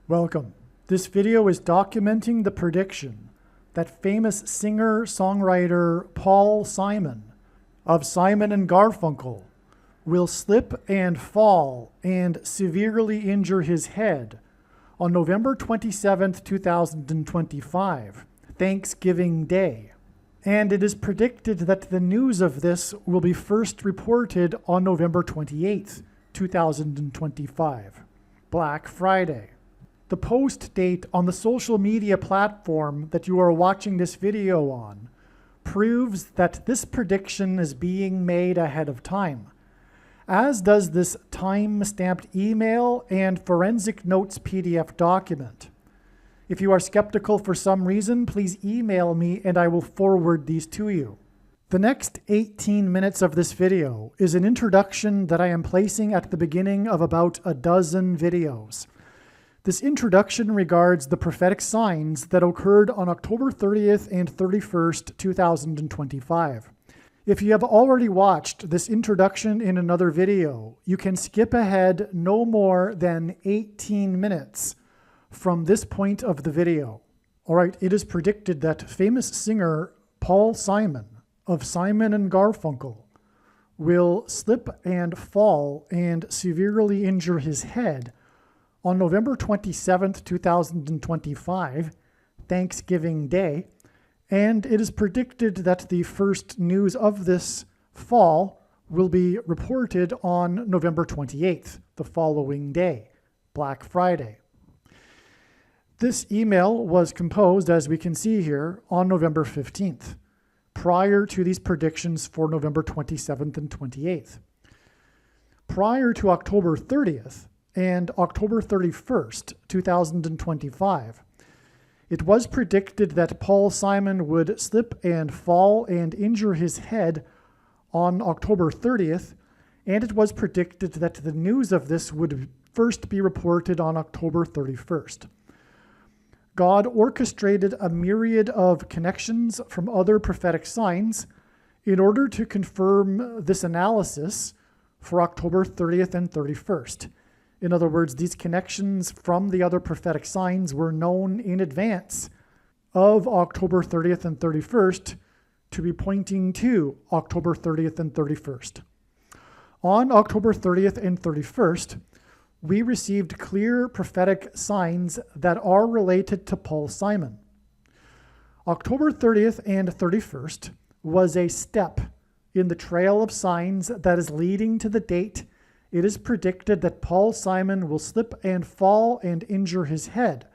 Welcome. This video is documenting the prediction that famous singer-songwriter Paul Simon of Simon and Garfunkel will slip and fall and severely injure his head on November 27th, 2025, Thanksgiving Day. And it is predicted that the news of this will be first reported on November 28th, 2025, Black Friday. The post date on the social media platform that you are watching this video on proves that this prediction is being made ahead of time, as does this time-stamped email and forensic notes PDF document. If you are skeptical for some reason, please email me and I will forward these to you. The next 18 minutes of this video is an introduction that I am placing at the beginning of about a dozen videos. This introduction regards the prophetic signs that occurred on October 30th and 31st, 2025. If you have already watched this introduction in another video, you can skip ahead no more than 18 minutes from this point of the video. All right, it is predicted that famous singer Paul Simon of Simon and Garfunkel will slip and fall and severely injure his head on November 27th, 2025, Thanksgiving Day, and it is predicted that the first news of this fall will be reported on November 28th, the following day, Black Friday. This email was composed, as we can see here, on November 15th, prior to these predictions for November 27th and 28th. Prior to October 30th, and October 31st, 2025. It was predicted that Paul Simon would slip and fall and injure his head on October 30th, and it was predicted that the news of this would first be reported on October 31st. God orchestrated a myriad of connections from other prophetic signs in order to confirm this analysis for October 30th and 31st. In other words, these connections from the other prophetic signs were known in advance of October 30th and 31st to be pointing to October 30th and 31st. On October 30th and 31st, we received clear prophetic signs that are related to Paul Simon. October 30th and 31st was a step in the trail of signs that is leading to the date it is predicted that Paul Simon will slip and fall and injure his head,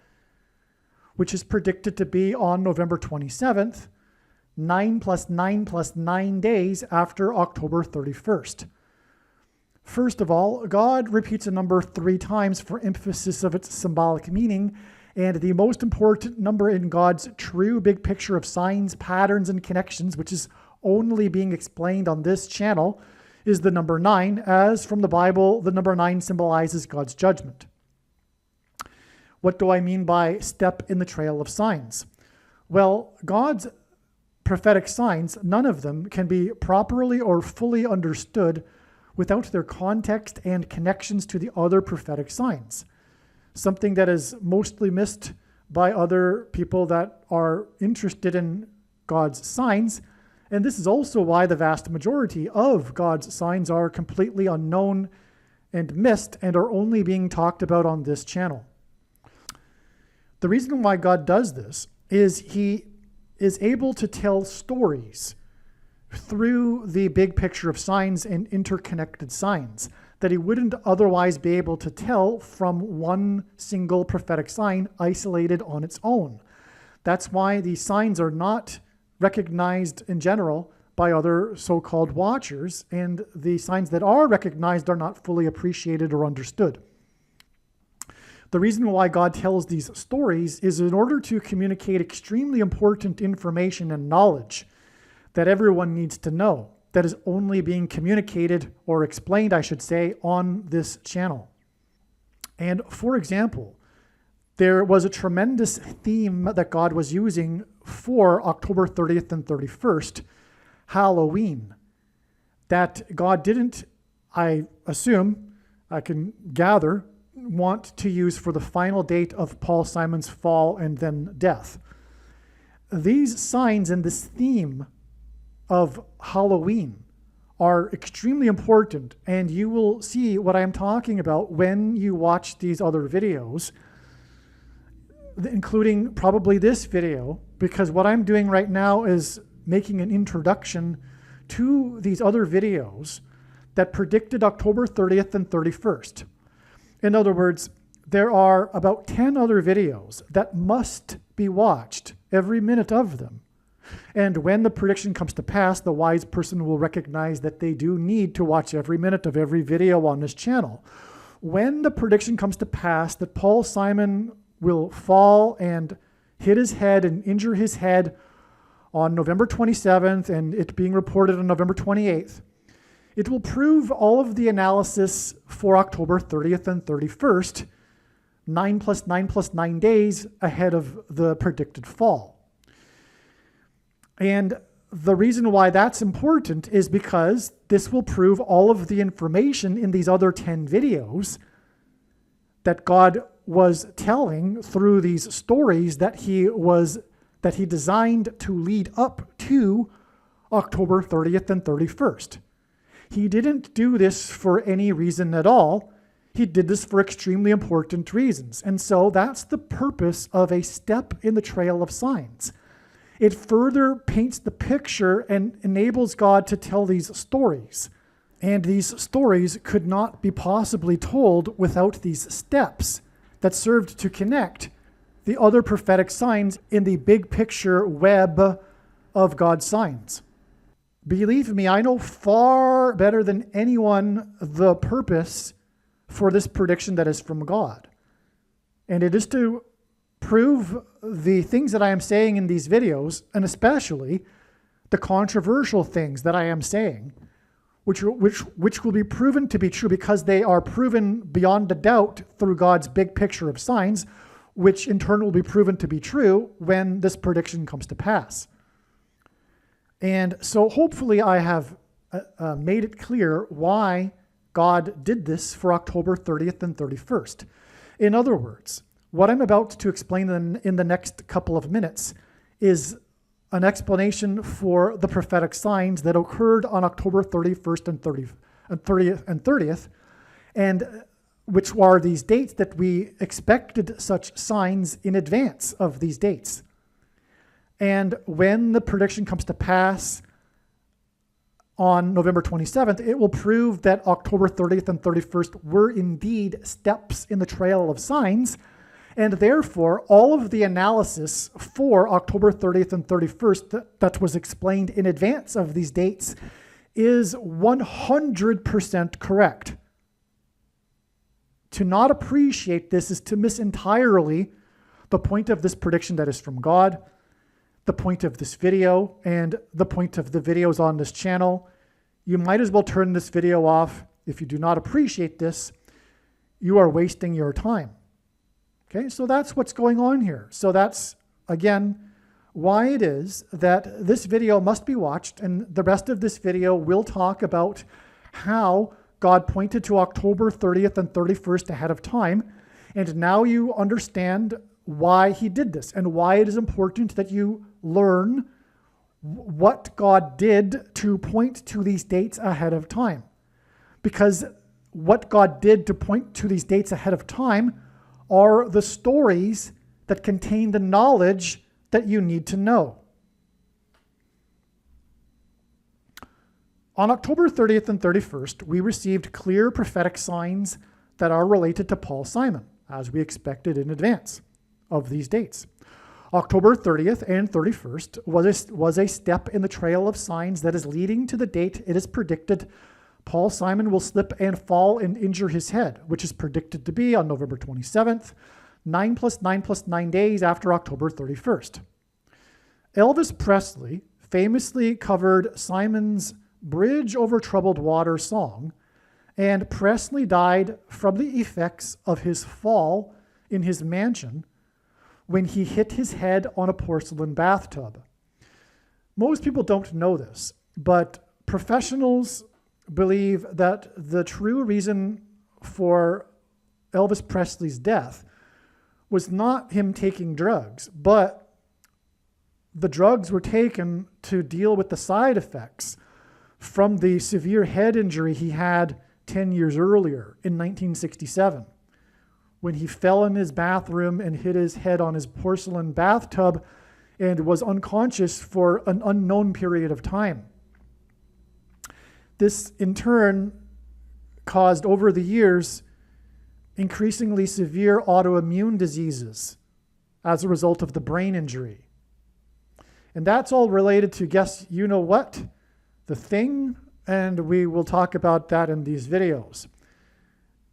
which is predicted to be on November 27th, 9 + 9 + 9 days after October 31st. First of all, God repeats a number 3 times for emphasis of its symbolic meaning, and the most important number in God's true big picture of signs, patterns, and connections, which is only being explained on this channel, is the number 9, as from the Bible, the number 9 symbolizes God's judgment. What do I mean by step in the trail of signs? Well, God's prophetic signs, none of them can be properly or fully understood without their context and connections to the other prophetic signs, something that is mostly missed by other people that are interested in God's signs. And this is also why the vast majority of God's signs are completely unknown and missed and are only being talked about on this channel. The reason why God does this is he is able to tell stories through the big picture of signs and interconnected signs that he wouldn't otherwise be able to tell from one single prophetic sign isolated on its own. That's why these signs are not recognized in general by other so-called watchers, and the signs that are recognized are not fully appreciated or understood. The reason why God tells these stories is in order to communicate extremely important information and knowledge that everyone needs to know, that is only being communicated or explained, I should say, on this channel. And for example, there was a tremendous theme that God was using for October 30th and 31st, Halloween, that God didn't, I assume, I can gather, want to use for the final date of Paul Simon's fall and then death. These signs and this theme of Halloween are extremely important, and you will see what I'm talking about when you watch these other videos, including probably this video, because what I'm doing right now is making an introduction to these other videos that predicted October 30th and 31st. In other words, there are about 10 other videos that must be watched, every minute of them. And when the prediction comes to pass, the wise person will recognize that they do need to watch every minute of every video on this channel. When the prediction comes to pass that Paul Simon will fall and hit his head and injure his head on November 27th, and it being reported on November 28th, it will prove all of the analysis for October 30th and 31st, 9 plus 9 plus 9 days ahead of the predicted fall. And the reason why that's important is because this will prove all of the information in these other 10 videos that God was telling through these stories that he designed to lead up to October 30th and 31st. He didn't do this for any reason at all. He did this for extremely important reasons. And so that's the purpose of a step in the trail of signs. It further paints the picture and enables God to tell these stories. And these stories could not be possibly told without these steps that served to connect the other prophetic signs in the big picture web of God's signs. Believe me, I know far better than anyone the purpose for this prediction that is from God. And it is to prove the things that I am saying in these videos, and especially the controversial things that I am saying, which will be proven to be true because they are proven beyond a doubt through God's big picture of signs, which in turn will be proven to be true when this prediction comes to pass. And so hopefully I have made it clear why God did this for October 30th and 31st. In other words, what I'm about to explain in the next couple of minutes is an explanation for the prophetic signs that occurred on October 31st and 30th, and which are these dates that we expected such signs in advance of these dates. And when the prediction comes to pass on November 27th, it will prove that October 30th and 31st were indeed steps in the trail of signs, and therefore all of the analysis for October 30th and 31st that was explained in advance of these dates is 100% correct. To not appreciate this is to miss entirely the point of this prediction that is from God, the point of this video, and the point of the videos on this channel. You might as well turn this video off. If you do not appreciate this, you are wasting your time. Okay, so that's what's going on here. So that's, again, why it is that this video must be watched, and the rest of this video will talk about how God pointed to October 30th and 31st ahead of time, and now you understand why he did this and why it is important that you learn what God did to point to these dates ahead of time. Because what God did to point to these dates ahead of time are the stories that contain the knowledge that you need to know. On October 30th and 31st, we received clear prophetic signs that are related to Paul Simon, as we expected in advance of these dates. October 30th and 31st was a step in the trail of signs that is leading to the date it is predicted Paul Simon will slip and fall and injure his head, which is predicted to be on November 27th, 9 plus 9 plus 9 days after October 31st. Elvis Presley famously covered Simon's Bridge Over Troubled Water song, and Presley died from the effects of his fall in his mansion when he hit his head on a porcelain bathtub. Most people don't know this, but professionals believe that the true reason for Elvis Presley's death was not him taking drugs, but the drugs were taken to deal with the side effects from the severe head injury he had 10 years earlier in 1967, when he fell in his bathroom and hit his head on his porcelain bathtub and was unconscious for an unknown period of time. This, in turn, caused over the years increasingly severe autoimmune diseases as a result of the brain injury. And that's all related to, guess you know what? The Thing, and we will talk about that in these videos.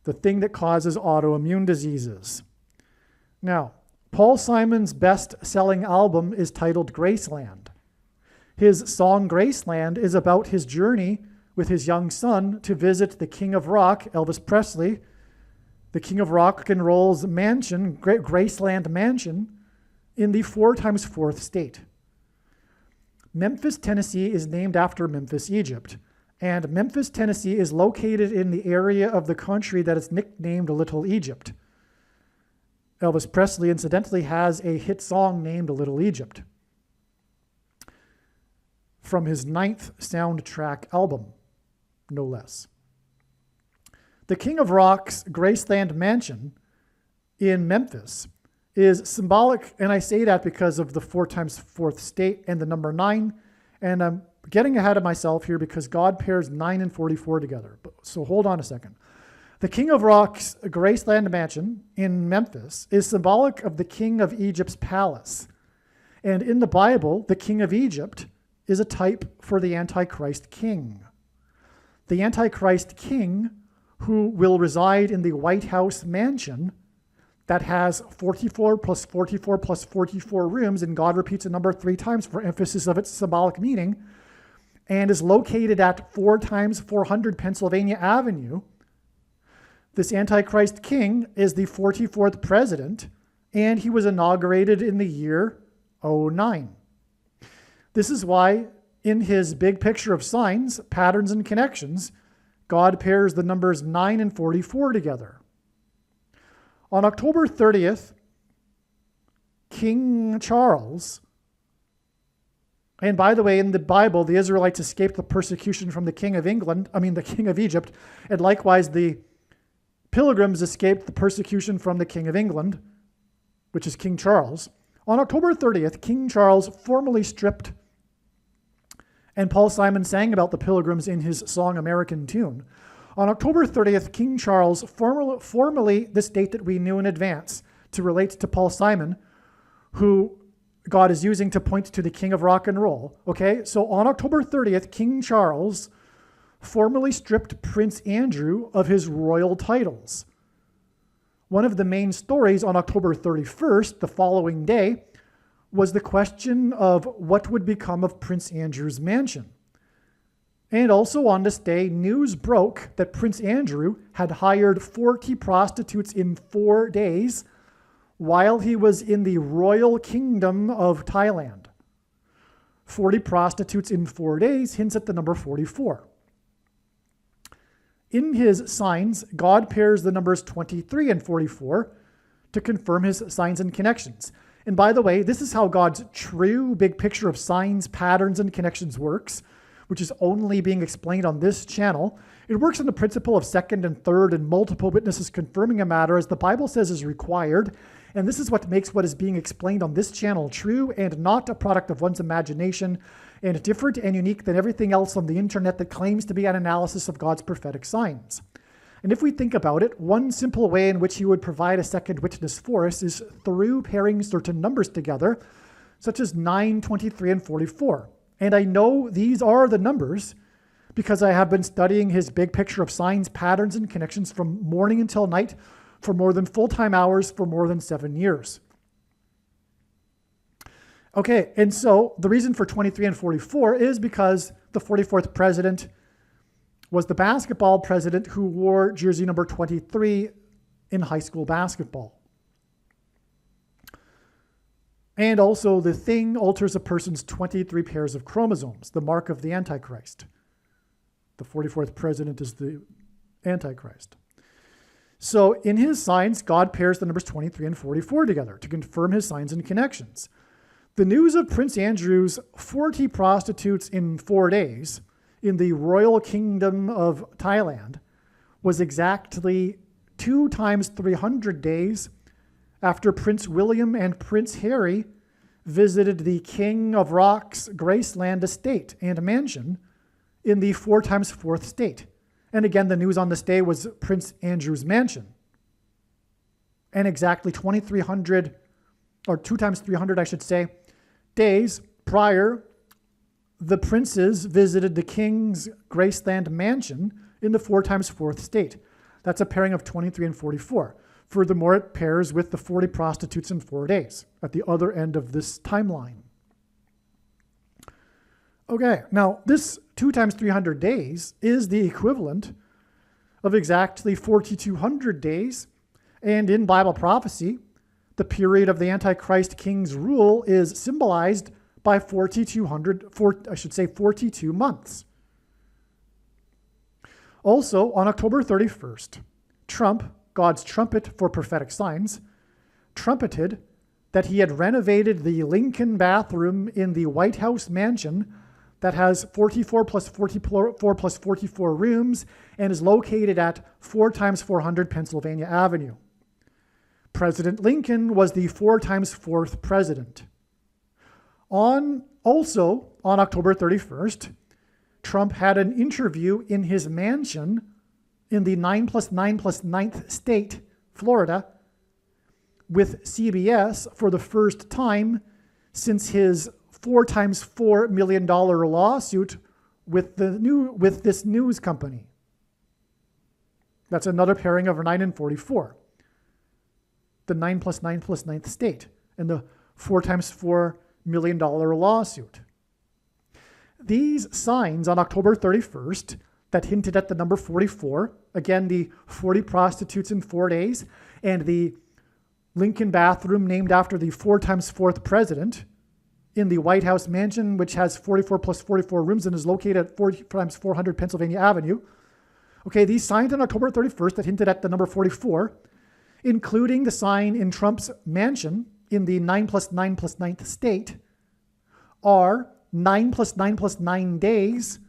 The thing that causes autoimmune diseases. Now, Paul Simon's best-selling album is titled Graceland. His song Graceland is about his journey with his young son to visit the King of Rock, Elvis Presley, the King of Rock and Roll's mansion, Graceland Mansion, in the 4x4th state. Memphis, Tennessee is named after Memphis, Egypt, and Memphis, Tennessee is located in the area of the country that is nicknamed Little Egypt. Elvis Presley, incidentally, has a hit song named Little Egypt from his 9th soundtrack album, no less. The King of Rock's Graceland Mansion in Memphis is symbolic, and I say that because of the 4x4th state and the number 9, and I'm getting ahead of myself here because God pairs 9 and 44 together. So hold on a second. The King of Rock's Graceland Mansion in Memphis is symbolic of the King of Egypt's palace. And in the Bible, the King of Egypt is a type for the Antichrist king. The Antichrist king, who will reside in the White House mansion that has 44 plus 44 plus 44 rooms, and God repeats the number 3 times for emphasis of its symbolic meaning, and is located at 4x400 Pennsylvania Avenue. This Antichrist king is the 44th president, and he was inaugurated in the year 09. This is why in his big picture of signs, patterns, and connections, God pairs the numbers 9 and 44 together. On October 30th, King Charles, and by the way, in the Bible, the Israelites escaped the persecution from the King of the King of Egypt, and likewise the Pilgrims escaped the persecution from the King of England, which is King Charles. On October 30th, King Charles formally stripped, and Paul Simon sang about the Pilgrims in his song American Tune. On October 30th, King Charles, formally this date that we knew in advance to relate to Paul Simon, who God is using to point to the King of Rock and Roll. Okay, so on October 30th, King Charles formally stripped Prince Andrew of his royal titles. One of the main stories on October 31st, the following day, was the question of what would become of Prince Andrew's mansion. And also on this day, news broke that Prince Andrew had hired 40 prostitutes in 4 days while he was in the royal kingdom of Thailand. 40 prostitutes in 4 days hints at the number 44. In his signs, God pairs the numbers 23 and 44 to confirm his signs and connections. And by the way, this is how God's true big picture of signs, patterns, and connections works, which is only being explained on this channel. It works on the principle of second and third and multiple witnesses confirming a matter as the Bible says is required. And this is what makes what is being explained on this channel true and not a product of one's imagination, and different and unique than everything else on the internet that claims to be an analysis of God's prophetic signs. And if we think about it, one simple way in which he would provide a second witness for us is through pairing certain numbers together, such as 9, 23, and 44. And I know these are the numbers because I have been studying his big picture of signs, patterns, and connections from morning until night for more than full-time hours for more than 7 years. Okay, and so the reason for 23 and 44 is because the 44th president was the basketball president who wore jersey number 23 in high school basketball. And also the thing alters a person's 23 pairs of chromosomes, the mark of the Antichrist. The 44th president is the Antichrist. So in his signs, God pairs the numbers 23 and 44 together to confirm his signs and connections. The news of Prince Andrew's 40 prostitutes in 4 days in the Royal Kingdom of Thailand was exactly 2 times 300 days after Prince William and Prince Harry visited the King of Rock's Graceland estate and mansion in the 4 times 4th state. And again, the news on this day was Prince Andrew's mansion. And exactly 2,300, or 2 times 300, I should say, days prior, the princes visited the King's Graceland mansion in the 4 times 4th state. That's a pairing of 23 and 44. Furthermore, it pairs with the 40 prostitutes in 4 days at the other end of this timeline. Okay, now this 2 times 300 days is the equivalent of exactly 4,200 days. And in Bible prophecy, the period of the Antichrist king's rule is symbolized by 42 months. Also, on October 31st, Trump, God's trumpet for prophetic signs, trumpeted that he had renovated the Lincoln bathroom in the White House mansion that has 44 plus 44 plus 44 rooms and is located at 4 times 400 Pennsylvania Avenue. President Lincoln was the 4 times 4th president. Also on October 31st, Trump had an interview in his mansion in the 9 plus 9 plus 9th state, Florida, with CBS for the first time since his $4 times $4 million lawsuit with this news company. That's another pairing of 9 and 44. The 9 plus 9 plus 9th state and the $4 times $4 million lawsuit. These signs on October 31st that hinted at the number 44, again, the 40 prostitutes in 4 days, and the Lincoln bathroom named after the 4 times 4th president in the White House mansion, which has 44 plus 44 rooms and is located at 4 times 400 Pennsylvania Avenue. Okay, these signs on October 31st that hinted at the number 44, including the sign in Trump's mansion in the 9 plus 9 plus 9th state, are 9 plus 9 plus 9 days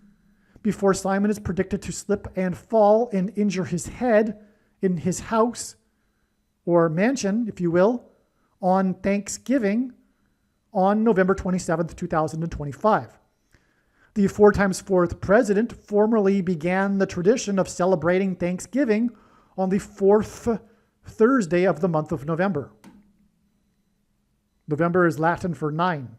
before Simon is predicted to slip and fall and injure his head in his house or mansion, if you will, on Thanksgiving on November 27th, 2025. The 4 times 4th president formally began the tradition of celebrating Thanksgiving on the 4th Thursday of the month of November. November is Latin for 9.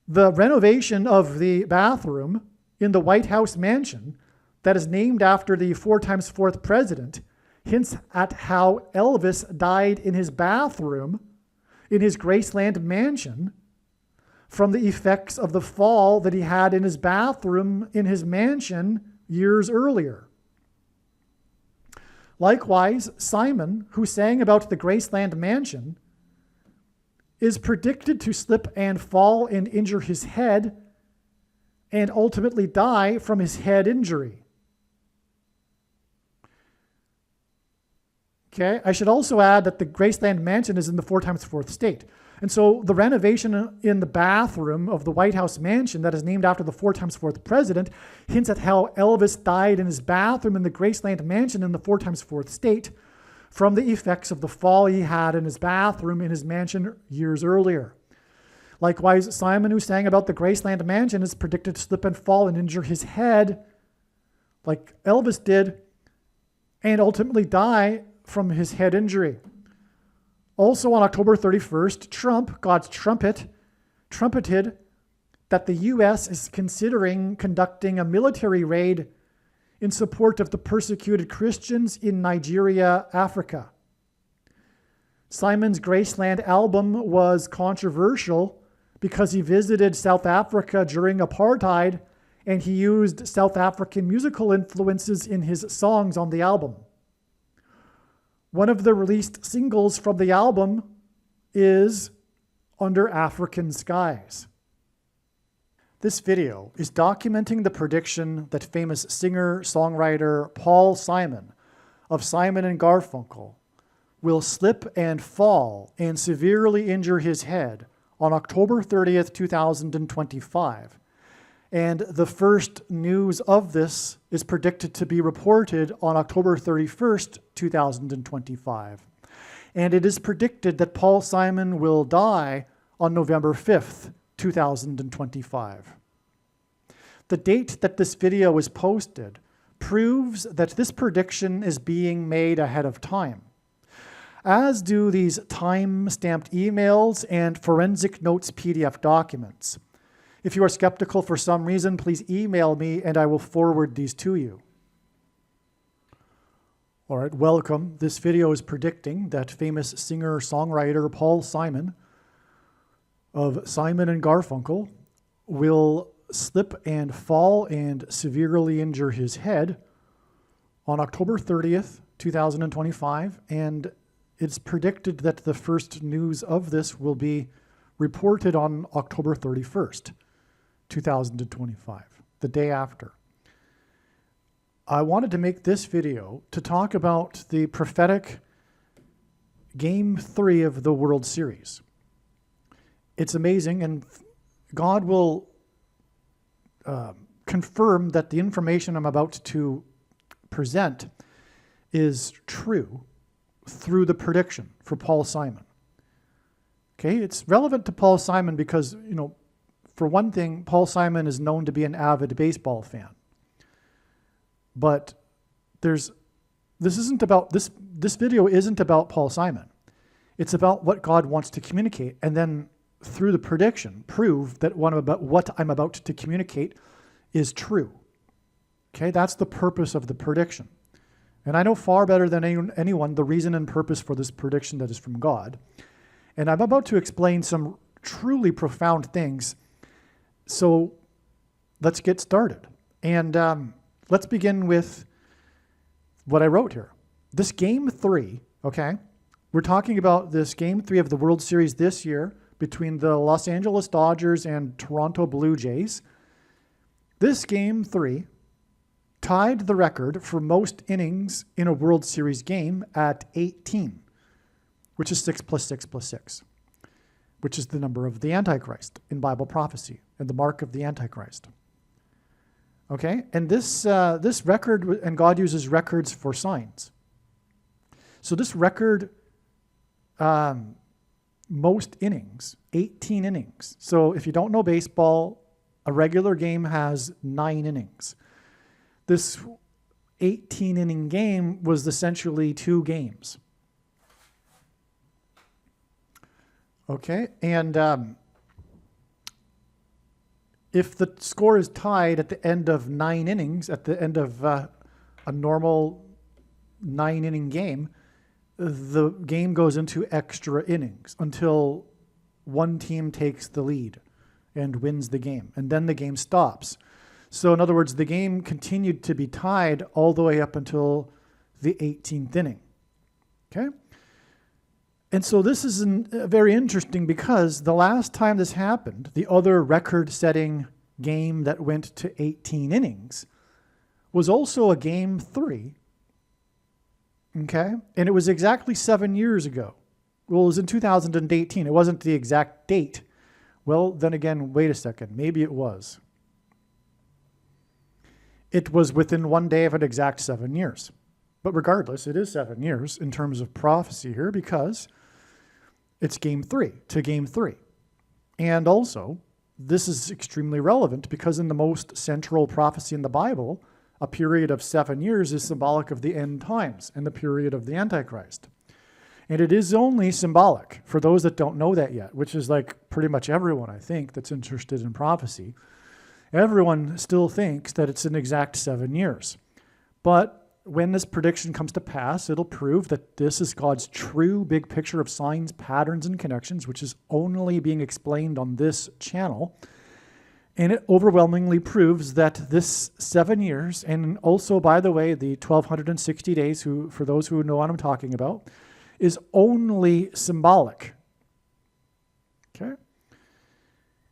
The renovation of the bathroom in the White House mansion that is named after the 4 times 4th president hints at how Elvis died in his bathroom in his Graceland mansion from the effects of the fall that he had in his bathroom in his mansion years earlier. Likewise, Simon, who sang about the Graceland mansion, is predicted to slip and fall and injure his head and ultimately die from his head injury. Okay, I should also add that the Graceland mansion is in the 4 times 4th state. And so the renovation in the bathroom of the White House mansion that is named after the 4 times 4th president hints at how Elvis died in his bathroom in the Graceland mansion in the 4 times 4th state from the effects of the fall he had in his bathroom in his mansion years earlier. Likewise, Simon, who sang about the Graceland mansion, is predicted to slip and fall and injure his head like Elvis did and ultimately die from his head injury. Also on October 31st, Trump, God's trumpet, trumpeted that the U.S. is considering conducting a military raid in support of the persecuted Christians in Nigeria, Africa. Simon's Graceland album was controversial because he visited South Africa during apartheid and he used South African musical influences in his songs on the album. One of the released singles from the album is Under African Skies. This video is documenting the prediction that famous singer-songwriter Paul Simon of Simon and Garfunkel will slip and fall and severely injure his head on October 30th, 2025. And the first news of this is predicted to be reported on October 31st, 2025. And it is predicted that Paul Simon will die on November 5th, 2025. The date that this video was posted proves that this prediction is being made ahead of time, as do these time-stamped emails and forensic notes PDF documents. If you are skeptical for some reason, please email me and I will forward these to you. All right, welcome. This video is predicting that famous singer-songwriter Paul Simon of Simon and Garfunkel will slip and fall and severely injure his head on October 30th, 2025, and it's predicted that the first news of this will be reported on October 31st, 2025, the day after. I wanted to make this video to talk about the prophetic Game 3 of the World Series. It's amazing, and God will confirm that the information I'm about to present is true through the prediction for Paul Simon. Okay, it's relevant to Paul Simon because, for one thing, Paul Simon is known to be an avid baseball fan. But this video isn't about Paul Simon. It's about what God wants to communicate, and then through the prediction, prove that what I'm about to communicate is true. Okay, that's the purpose of the prediction. And I know far better than anyone the reason and purpose for this prediction that is from God. And I'm about to explain some truly profound things. So let's get started. And let's begin with what I wrote here. This Game 3, okay? We're talking about this Game 3 of the World Series this year between the Los Angeles Dodgers and Toronto Blue Jays. This Game 3 tied the record for most innings in a World Series game at 18, which is 6 + 6 + 6, which is the number of the Antichrist in Bible prophecy and the mark of the Antichrist. Okay, and this record, and God uses records for signs. So this record, most innings, 18 innings. So if you don't know baseball, a regular game has 9 innings. This 18-inning game was essentially 2 games. Okay, and if the score is tied at the end of 9 innings, at the end of a normal 9-inning game, the game goes into extra innings until one team takes the lead and wins the game, and then the game stops. So in other words, the game continued to be tied all the way up until the 18th inning. Okay? And so this is very interesting because the last time this happened, the other record-setting game that went to 18 innings was also a Game 3. Okay? And it was exactly 7 years ago. Well, it was in 2018. It wasn't the exact date. Well, then again, wait a second. Maybe it was. It was within one day of an exact 7 years. But regardless, it is 7 years in terms of prophecy here because it's Game 3 to Game 3. And also, this is extremely relevant because in the most central prophecy in the Bible, a period of 7 years is symbolic of the end times and the period of the Antichrist. And it is only symbolic for those that don't know that yet, which is like pretty much everyone, I think, that's interested in prophecy. Everyone still thinks that it's an exact 7 years. But when this prediction comes to pass, it'll prove that this is God's true big picture of signs, patterns, and connections, which is only being explained on this channel. And it overwhelmingly proves that this 7 years, and also, by the way, the 1,260 days, for those who know what I'm talking about, is only symbolic. Okay?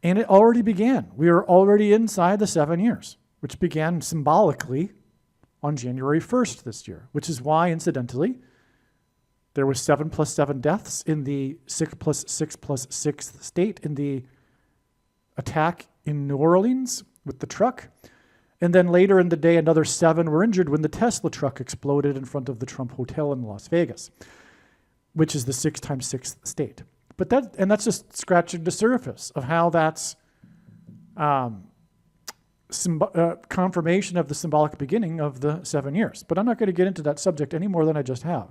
And it already began. We are already inside the 7 years, which began symbolically on January 1st this year, which is why, incidentally, there was 7 plus 7 deaths in the 6 plus 6 plus 6th state in the attack in New Orleans with the truck. And then later in the day, another 7 were injured when the Tesla truck exploded in front of the Trump Hotel in Las Vegas, which is the 6 times 6th state. But that's just scratching the surface of how that's confirmation of the symbolic beginning of the 7 years. But I'm not going to get into that subject any more than I just have,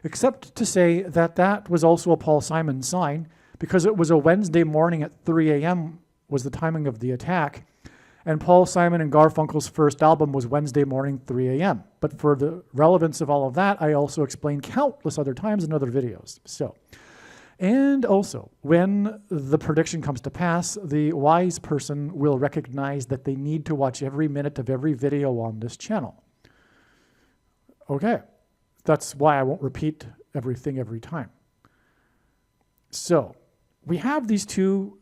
except to say that was also a Paul Simon sign, because it was a Wednesday morning at 3 a.m. was the timing of the attack. And Paul Simon and Garfunkel's first album was Wednesday morning, 3 a.m. But for the relevance of all of that, I also explained countless other times in other videos. And also, when the prediction comes to pass, the wise person will recognize that they need to watch every minute of every video on this channel. Okay, that's why I won't repeat everything every time. So, we have these two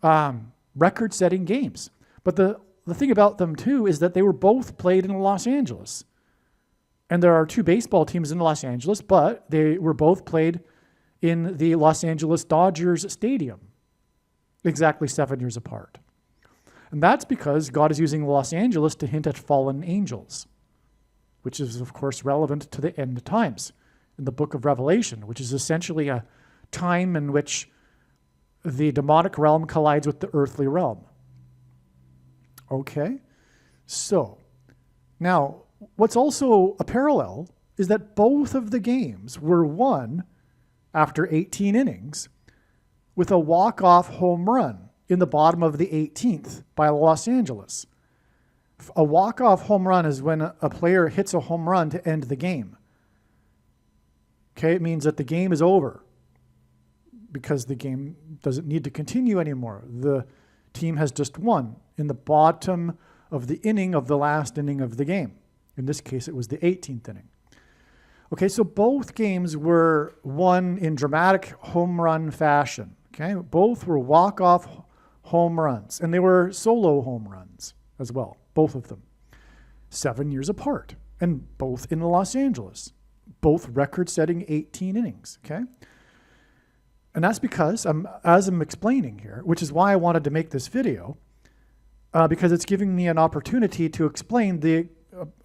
record-setting games. But the thing about them, too, is that they were both played in Los Angeles. And there are 2 baseball teams in Los Angeles, but they were both played in the Los Angeles Dodgers Stadium, exactly 7 years apart. And that's because God is using Los Angeles to hint at fallen angels, which is, of course, relevant to the end times in the book of Revelation, which is essentially a time in which the demonic realm collides with the earthly realm. Okay, so now what's also a parallel is that both of the games were won after 18 innings with a walk-off home run in the bottom of the 18th by Los Angeles. A walk-off home run is when a player hits a home run to end the game. Okay, it means that the game is over because the game doesn't need to continue anymore. The team has just won in the bottom of the inning of the last inning of the game. In this case, it was the 18th inning. Okay, so both games were won in dramatic home run fashion. Okay, both were walk-off home runs, and they were solo home runs as well, both of them. 7 years apart, and both in Los Angeles. Both record-setting 18 innings, okay? And that's because, as I'm explaining here, which is why I wanted to make this video, because it's giving me an opportunity to explain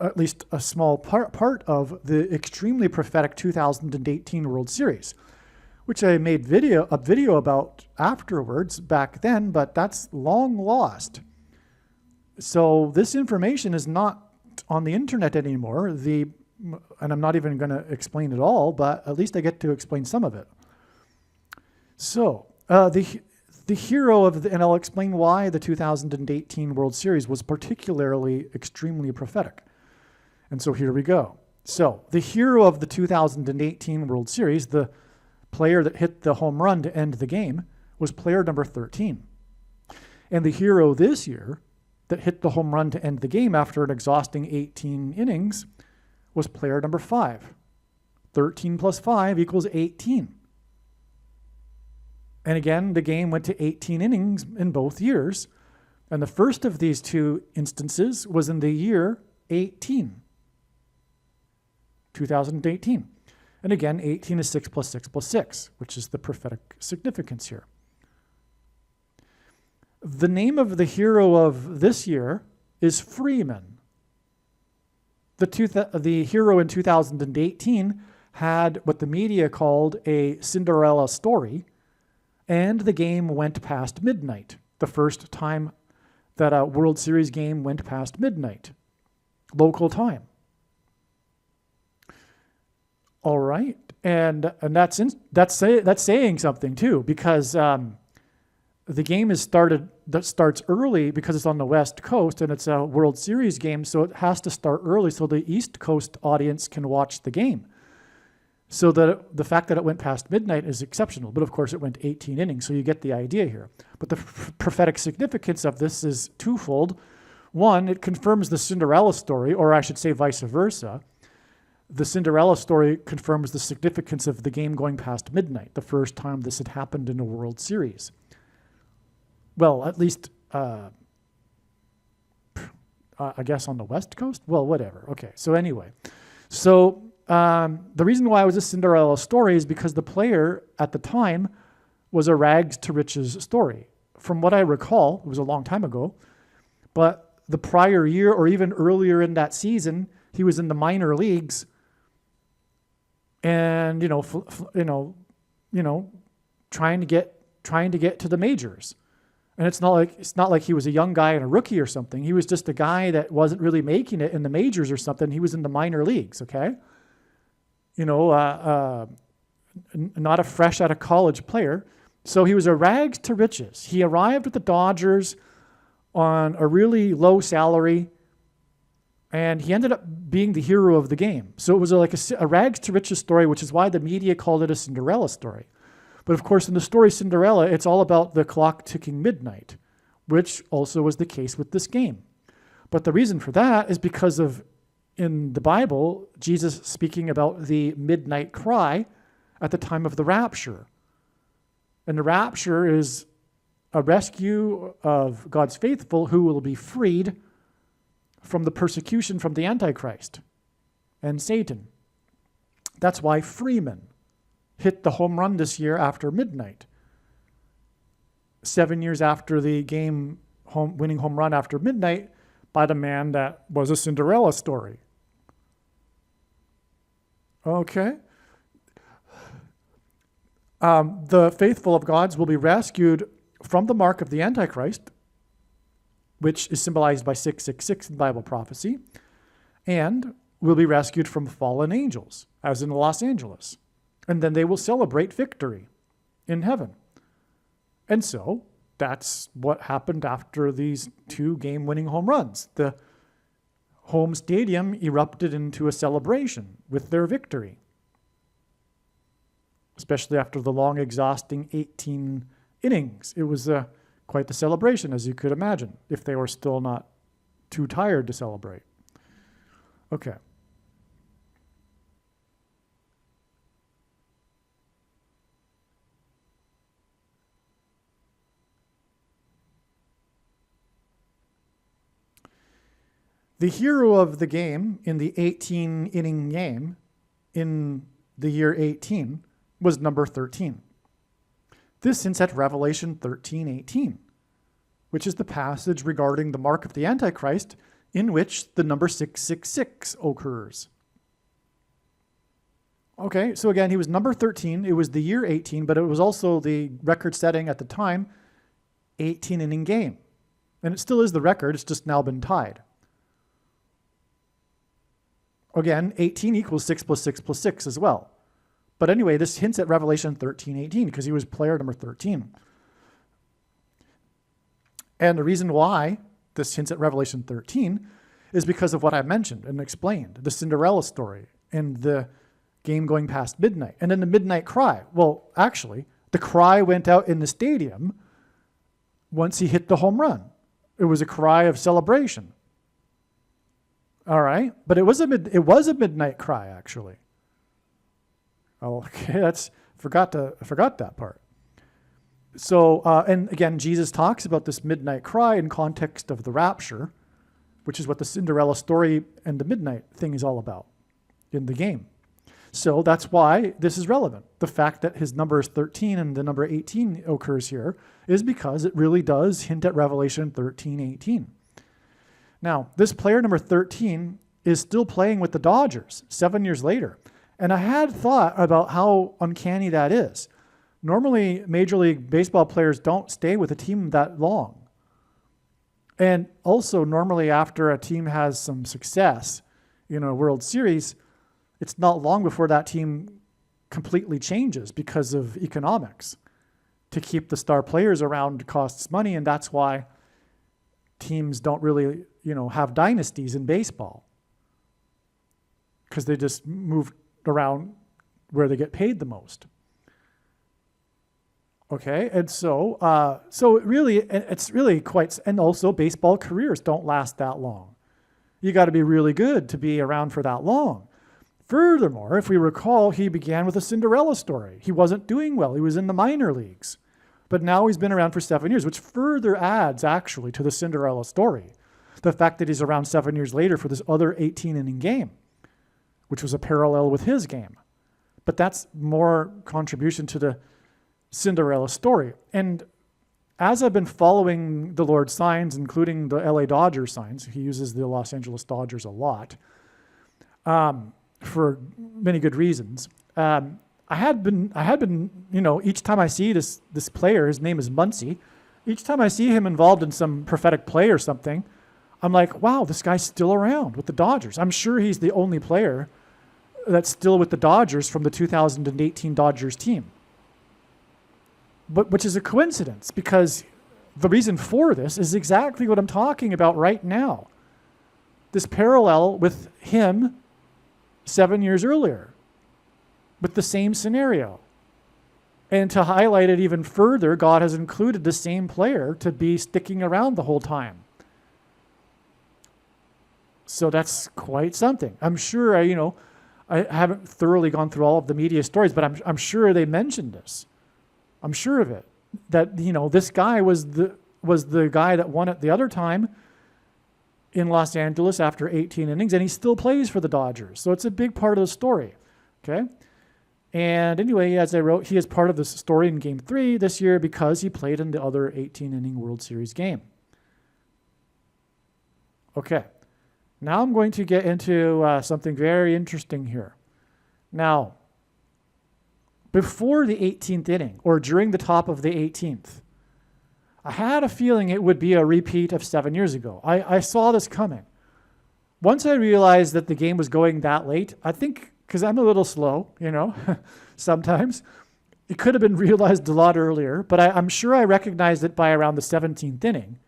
at least a small part of the extremely prophetic 2018 World Series, which I made a video about afterwards back then, but that's long lost. So this information is not on the internet anymore, and I'm not even going to explain it all, but at least I get to explain some of it. So the hero of and I'll explain why the 2018 World Series was particularly extremely prophetic. And so here we go. So the hero of the 2018 World Series, the player that hit the home run to end the game, was player number 13. And the hero this year that hit the home run to end the game after an exhausting 18 innings was player number 5. 13 plus 5 equals 18. And again, the game went to 18 innings in both years. And the first of these 2 instances was in the year 2018. And again, 18 is 6 plus 6 plus 6, which is the prophetic significance here. The name of the hero of this year is Freeman. The hero in 2018 had what the media called a Cinderella story, and the game went past midnight, the first time that a World Series game went past midnight, local time. All right, and that's saying something too, because the game starts early because it's on the West Coast and it's a World Series game, so it has to start early so the East Coast audience can watch the game. So that the fact that it went past midnight is exceptional, but of course it went 18 innings, so you get the idea here. But the prophetic significance of this is twofold. One, it confirms the Cinderella story, or I should say vice versa. The Cinderella story confirms the significance of the game going past midnight, the first time this had happened in a World Series. Well, at least I guess on the West Coast? Well, whatever. Okay, so anyway. So the reason why it was a Cinderella story is because the player at the time was a rags to riches story. From what I recall, it was a long time ago, but the prior year or even earlier in that season, he was in the minor leagues and, trying to get to the majors. And it's not like he was a young guy and a rookie or something. He was just a guy that wasn't really making it in the majors or something. He was in the minor leagues, okay? Not a fresh out of college player. So he was a rags to riches. He arrived at the Dodgers on a really low salary, and he ended up being the hero of the game. So it was like a rags to riches story, which is why the media called it a Cinderella story. But of course, in the story Cinderella, it's all about the clock ticking midnight, which also was the case with this game. But the reason for that is because of, in the Bible, Jesus speaking about the midnight cry at the time of the rapture. And the rapture is a rescue of God's faithful who will be freed from the persecution from the Antichrist and Satan. That's why Freeman hit the home run this year after midnight. 7 years after the game, winning home run after midnight by the man that was a Cinderella story. Okay. The faithful of God's will be rescued from the mark of the Antichrist, which is symbolized by 666 in Bible prophecy, and will be rescued from fallen angels, as in Los Angeles. And then they will celebrate victory in heaven. And so that's what happened after these 2 game-winning home runs. The home stadium erupted into a celebration with their victory, especially after the long, exhausting 18 innings. It was quite the celebration, as you could imagine, if they were still not too tired to celebrate. Okay. The hero of the game in the 18-inning game in the year 18 was number 13. This hints at Revelation 13:18, which is the passage regarding the mark of the Antichrist in which the number 666 occurs. Okay, so again, he was number 13. It was the year 18, but it was also the record-setting at the time 18-inning game. And it still is the record. It's just now been tied. Again, 18 equals 6 plus 6 plus 6 as well. But anyway, this hints at Revelation 13:18 because he was player number 13. And the reason why this hints at Revelation 13 is because of what I mentioned and explained, the Cinderella story and the game going past midnight. And then the midnight cry. Well, actually, the cry went out in the stadium once he hit the home run. It was a cry of celebration. All right, but it was a midnight cry, actually. Okay, forgot that part. So, and again, Jesus talks about this midnight cry in context of the rapture, which is what the Cinderella story and the midnight thing is all about in the game. So that's why this is relevant. The fact that his number is 13 and the number 18 occurs here is because it really does hint at Revelation 13:18. Now, this player number 13 is still playing with the Dodgers 7 years later. And I had thought about how uncanny that is. Normally, Major League Baseball players don't stay with a team that long. And also, normally after a team has some success in a World Series, it's not long before that team completely changes because of economics. To keep the star players around costs money, and that's why teams don't really, have dynasties in baseball, because they just move around where they get paid the most. Okay, and so it's really quite, and also baseball careers don't last that long. You got to be really good to be around for that long. Furthermore, if we recall, he began with a Cinderella story. He wasn't doing well. He was in the minor leagues. But now he's been around for 7 years, which further adds actually to the Cinderella story. the fact that he's around 7 years later for this other 18-inning game, which was a parallel with his game. But that's more contribution to the Cinderella story. And as I've been following the Lord's signs, including the LA Dodgers signs, he uses the Los Angeles Dodgers a lot, for many good reasons. I had been, each time I see this player, his name is Muncy, each time I see him involved in some prophetic play or something, I'm like, wow, this guy's still around with the Dodgers. I'm sure he's the only player that's still with the Dodgers from the 2018 Dodgers team. But which is a coincidence, because the reason for this is exactly what I'm talking about right now. This parallel with him 7 years earlier, with the same scenario. And to highlight it even further, God has included the same player to be sticking around the whole time. So that's quite something. I'm sure, I haven't thoroughly gone through all of the media stories, but I'm sure they mentioned this. I'm sure of it. That, this guy was the guy that won it the other time in Los Angeles after 18 innings, and he still plays for the Dodgers. So it's a big part of the story. Okay? And anyway, as I wrote, he is part of this story in Game 3 this year because he played in the other 18-inning World Series game. Okay. Now I'm going to get into something very interesting here. Now, before the 18th inning, or during the top of the 18th, I had a feeling it would be a repeat of 7 years ago. I saw this coming. Once I realized that the game was going that late, I think, because I'm a little slow, sometimes, it could have been realized a lot earlier, but I'm sure I recognized it by around the 17th inning,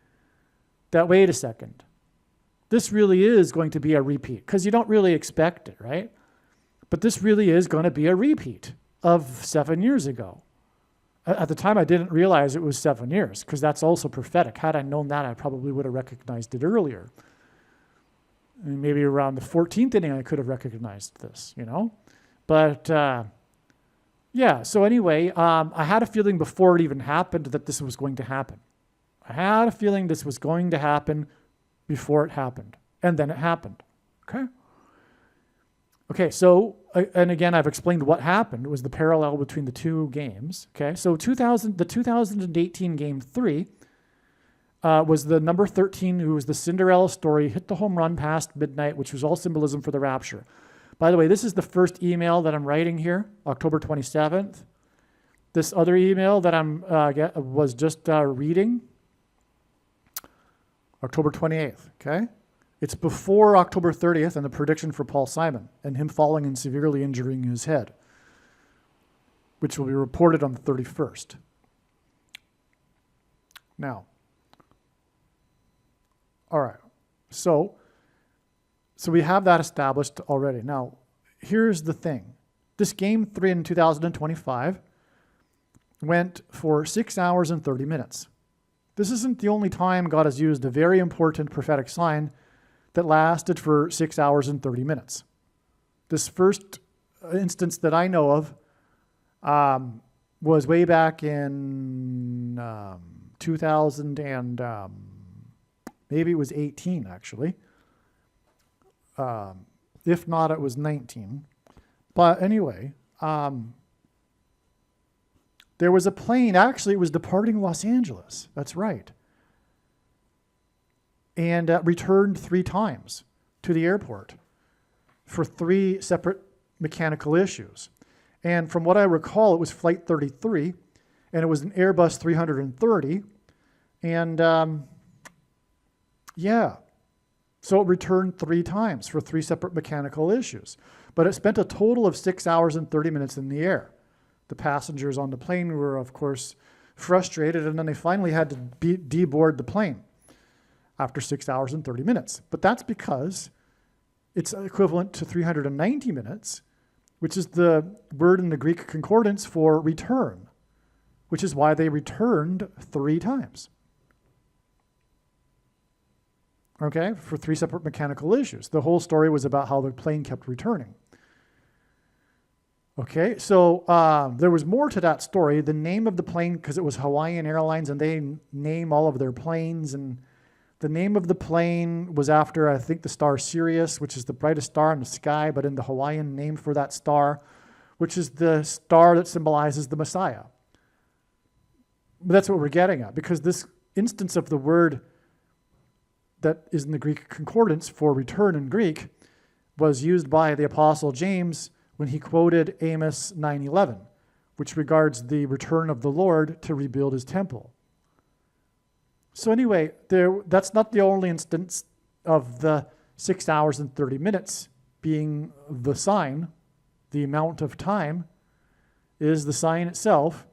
that wait a second, this really is going to be a repeat, because you don't really expect it, right? But this really is going to be a repeat of 7 years ago. At the time, I didn't realize it was 7 years, because that's also prophetic. Had I known that, I probably would have recognized it earlier. And maybe around the 14th inning, I could have recognized this, But, so anyway, I had a feeling before it even happened that this was going to happen. I had a feeling this was going to happen before it happened. And then it happened. Okay? Okay, so, and again, I've explained what happened. It was the parallel between the two games. Okay, so the 2018 Game 3 was the number 13, who was the Cinderella story, hit the home run past midnight, which was all symbolism for the rapture. By the way, this is the first email that I'm writing here, October 27th. This other email that I'm was just reading, October 28th, okay? It's before October 30th and the prediction for Paul Simon and him falling and severely injuring his head, which will be reported on the 31st. Now, all right, so we have that established already. Now, here's the thing. This Game 3 in 2025 went for 6 hours and 30 minutes. This isn't the only time God has used a very important prophetic sign that lasted for 6 hours and 30 minutes. This first instance that I know of was way back in 2000 and maybe it was 18 actually. If not, it was 19. But anyway, there was a plane, actually it was departing Los Angeles, that's right, and returned 3 times to the airport for 3 separate mechanical issues. And from what I recall, it was Flight 33, and it was an Airbus 330, and so it returned 3 times for 3 separate mechanical issues. But it spent a total of 6 hours and 30 minutes in the air. The passengers on the plane were, of course, frustrated, and then they finally had to deboard the plane after 6 hours and 30 minutes. But that's because it's equivalent to 390 minutes, which is the word in the Greek concordance for return, which is why they returned 3 times. Okay, for 3 separate mechanical issues. The whole story was about how the plane kept returning. Okay, so there was more to that story. The name of the plane, because it was Hawaiian Airlines, and they name all of their planes, and The name of the plane was after, I think, the star Sirius, which is the brightest star in the sky, but in the Hawaiian name for that star, which is the star that symbolizes the Messiah. But that's what we're getting at, because this instance of the word that is in the Greek concordance for return in Greek was used by the Apostle James when he quoted Amos 9:11, which regards the return of the Lord to rebuild his temple. So anyway, that's not the only instance of the 6 hours and 30 minutes being the sign. The amount of time is the sign itself,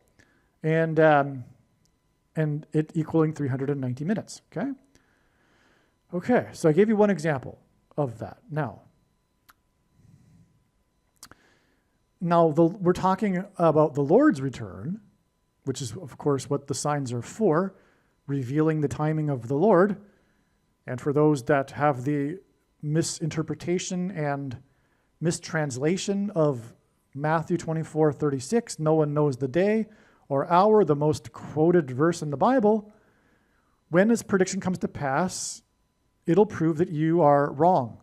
and it equaling 390 minutes, okay? Okay, so I gave you one example of that. Now we're talking about the Lord's return, which is, of course, what the signs are for, revealing the timing of the Lord. And for those that have the misinterpretation and mistranslation of Matthew 24:36, no one knows the day or hour, the most quoted verse in the Bible, when this prediction comes to pass, it'll prove that you are wrong.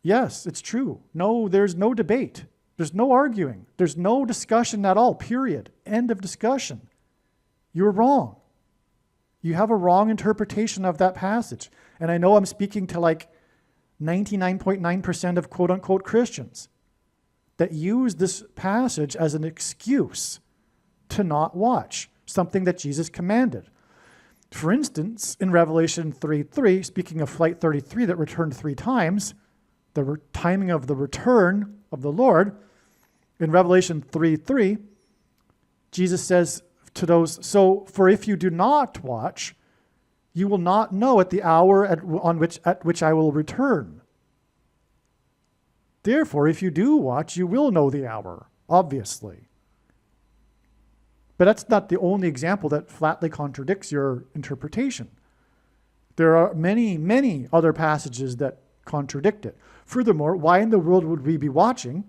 Yes, it's true. No, there's no debate. There's no arguing. There's no discussion at all, period. End of discussion. You're wrong. You have a wrong interpretation of that passage. And I know I'm speaking to like 99.9% of quote-unquote Christians that use this passage as an excuse to not watch something that Jesus commanded. For instance, in Revelation 3:3, speaking of Flight 33 that returned 3 times, the timing of the return of the Lord, in Revelation 3:3, Jesus says to those, so for if you do not watch, you will not know at the hour at which I will return. Therefore, if you do watch, you will know the hour, obviously. But that's not the only example that flatly contradicts your interpretation. There are many, many other passages that contradict it. Furthermore, why in the world would we be watching?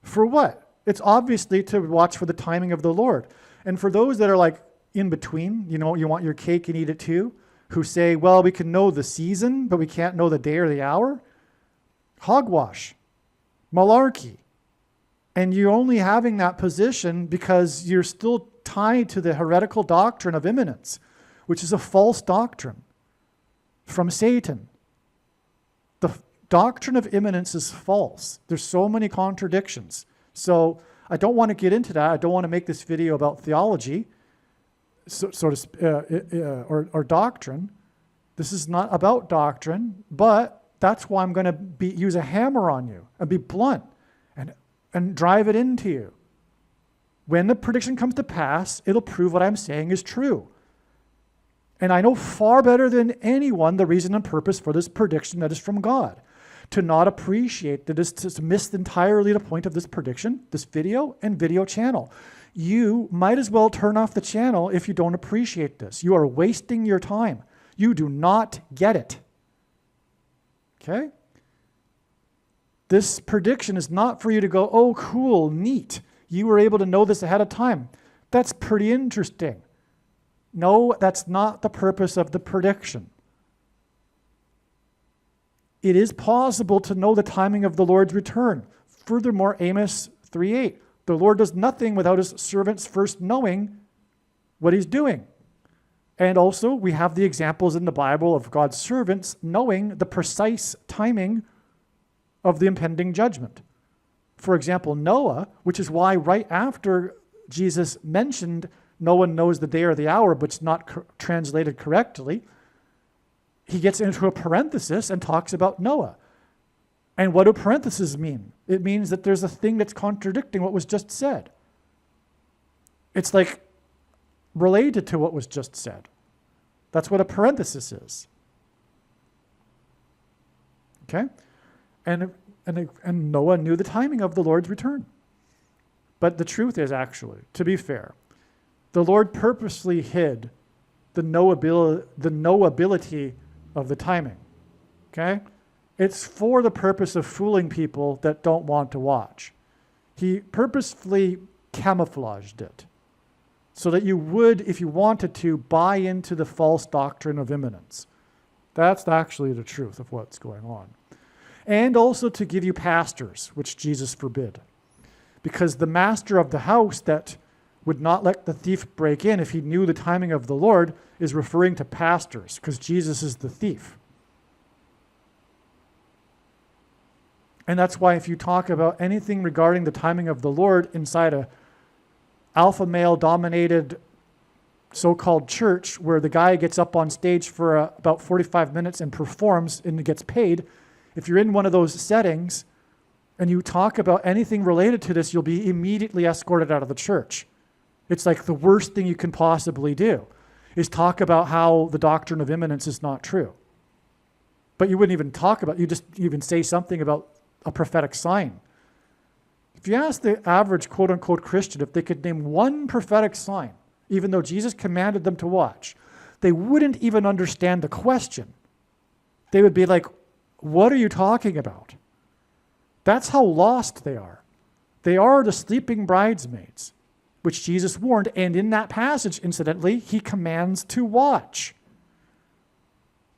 For what? It's obviously to watch for the timing of the Lord. And for those that are like in between, you want your cake and eat it too, who say, well, we can know the season, but we can't know the day or the hour. Hogwash, malarkey. And you're only having that position because you're still tied to the heretical doctrine of imminence, which is a false doctrine from Satan. The doctrine of imminence is false. There's so many contradictions. So I don't want to get into that. I don't want to make this video about theology or doctrine. This is not about doctrine, but that's why I'm going to use a hammer on you and be blunt and drive it into you. When the prediction comes to pass, it'll prove what I'm saying is true. And I know far better than anyone the reason and purpose for this prediction that is from God. To not appreciate that is to miss entirely the point of this prediction, this video and video channel. You might as well turn off the channel if you don't appreciate this. You are wasting your time. You do not get it. Okay? This prediction is not for you to go, oh, cool, neat. You were able to know this ahead of time. That's pretty interesting. No, that's not the purpose of the prediction. It is possible to know the timing of the Lord's return. Furthermore, Amos 3:8, the Lord does nothing without his servants first knowing what he's doing. And also, we have the examples in the Bible of God's servants knowing the precise timing of the impending judgment. For example, Noah, which is why right after Jesus mentioned no one knows the day or the hour, but it's not translated correctly, he gets into a parenthesis and talks about Noah. And what do parentheses mean? It means that there's a thing that's contradicting what was just said. It's like related to what was just said. That's what a parenthesis is. Okay? And Noah knew the timing of the Lord's return. But the truth is, actually, to be fair, the Lord purposely hid the knowability of the timing. Okay? It's for the purpose of fooling people that don't want to watch. He purposefully camouflaged it. so that you would, if you wanted to, buy into the false doctrine of imminence. That's actually the truth of what's going on. And also to give you pastors, which Jesus forbid. Because the master of the house that would not let the thief break in if he knew the timing of the Lord is referring to pastors, because Jesus is the thief. And that's why if you talk about anything regarding the timing of the Lord inside a alpha male dominated so-called church where the guy gets up on stage for about 45 minutes and performs and gets paid, if you're in one of those settings and you talk about anything related to this, you'll be immediately escorted out of the church. It's like the worst thing you can possibly do is talk about how the doctrine of imminence is not true. But you wouldn't even talk about, you just even say something about a prophetic sign. If you ask the average quote-unquote Christian if they could name one prophetic sign, even though Jesus commanded them to watch, they wouldn't even understand the question. They would be like, what are you talking about? That's how lost they are. They are the sleeping bridesmaids, which Jesus warned, and in that passage, incidentally, he commands to watch.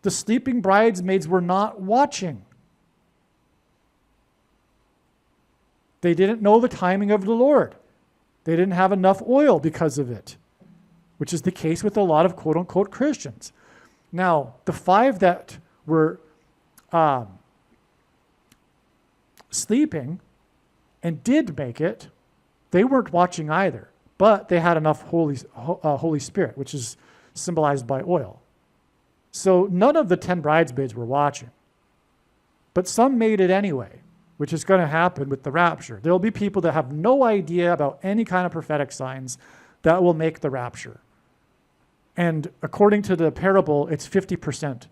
The sleeping bridesmaids were not watching. They didn't know the timing of the Lord. They didn't have enough oil because of it, which is the case with a lot of quote-unquote Christians. Now, the 5 that were sleeping and did make it, they weren't watching either, but they had enough Holy Spirit, which is symbolized by oil. So none of the 10 bridesmaids were watching, but some made it anyway, which is going to happen with the rapture. There'll be people that have no idea about any kind of prophetic signs that will make the rapture. And according to the parable, it's 50%,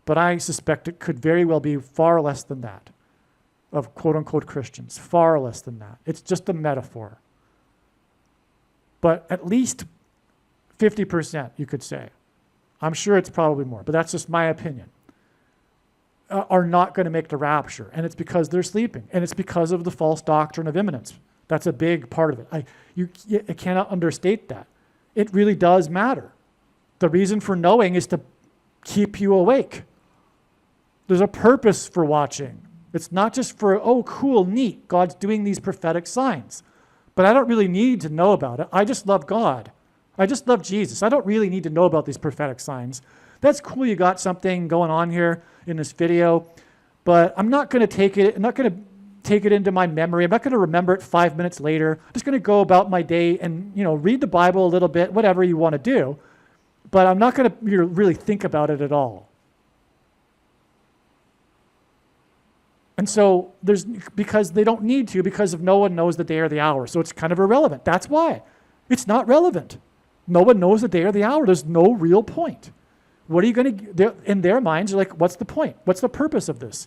but I suspect it could very well be far less than that of quote-unquote Christians, far less than that. It's just a metaphor. But at least 50%, you could say. I'm sure it's probably more, but that's just my opinion. Are not going to make the rapture. And it's because they're sleeping. And it's because of the false doctrine of imminence. That's a big part of it. You cannot understate that. It really does matter. The reason for knowing is to keep you awake. There's a purpose for watching. It's not just for, oh, cool, neat, God's doing these prophetic signs. But I don't really need to know about it. I just love God. I just love Jesus. I don't really need to know about these prophetic signs. That's cool, you got something going on here in this video, but I'm not going to take it into my memory. I'm not going to remember it 5 minutes later. I'm just going to go about my day and, read the Bible a little bit, whatever you want to do, but I'm not going to really think about it at all. And so because they don't need to, because no one knows the day or the hour, so it's kind of irrelevant. That's why. It's not relevant. No one knows the day or the hour. There's no real point. What are you going to, in their minds, you're like, what's the point? What's the purpose of this?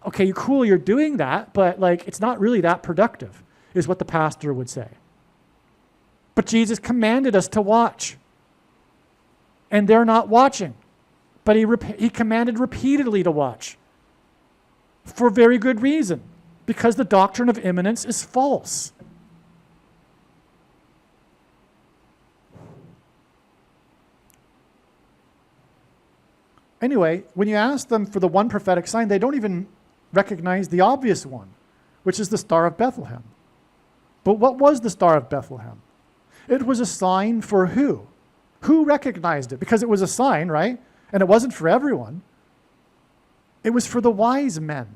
Okay, cool, you're doing that, but it's not really that productive, is what the pastor would say. But Jesus commanded us to watch. And they're not watching. But he commanded repeatedly to watch. For very good reason. Because the doctrine of imminence is false. Anyway, when you ask them for the one prophetic sign, they don't even recognize the obvious one, which is the Star of Bethlehem. But what was the Star of Bethlehem? It was a sign for who? Who recognized it? Because it was a sign, right? And it wasn't for everyone. It was for the wise men.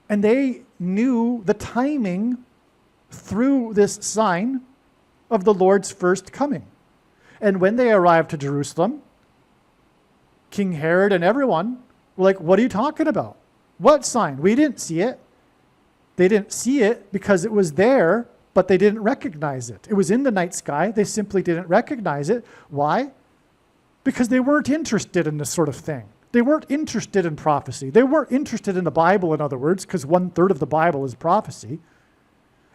And they knew the timing through this sign of the Lord's first coming. And when they arrived to Jerusalem, King Herod and everyone were like, what are you talking about? What sign? We didn't see it. They didn't see it because it was there, but they didn't recognize it. It was in the night sky. They simply didn't recognize it. Why? Because they weren't interested in this sort of thing. They weren't interested in prophecy. They weren't interested in the Bible, in other words, because 1/3 of the Bible is prophecy.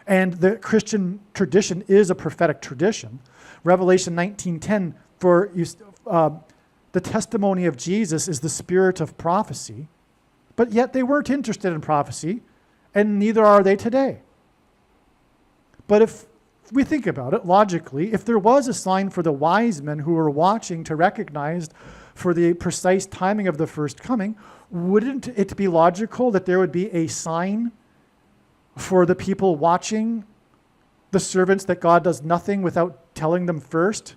And the Christian tradition is a prophetic tradition. Revelation 19:10, the testimony of Jesus is the spirit of prophecy, but yet they weren't interested in prophecy, and neither are they today. But if we think about it logically, if there was a sign for the wise men who were watching to recognize for the precise timing of the first coming, wouldn't it be logical that there would be a sign for the people watching, the servants, that God does nothing without telling them first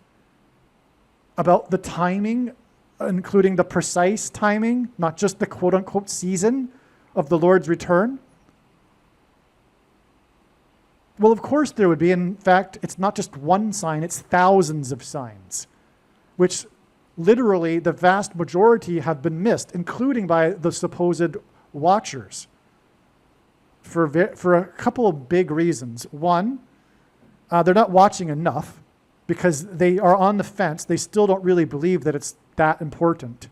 about the timing, including the precise timing, not just the quote-unquote season of the Lord's return? Well, of course there would be. In fact, it's not just one sign, it's thousands of signs, which literally the vast majority have been missed, including by the supposed watchers, for a couple of big reasons. One, they're not watching enough because they are on the fence. They still don't really believe that it's that important,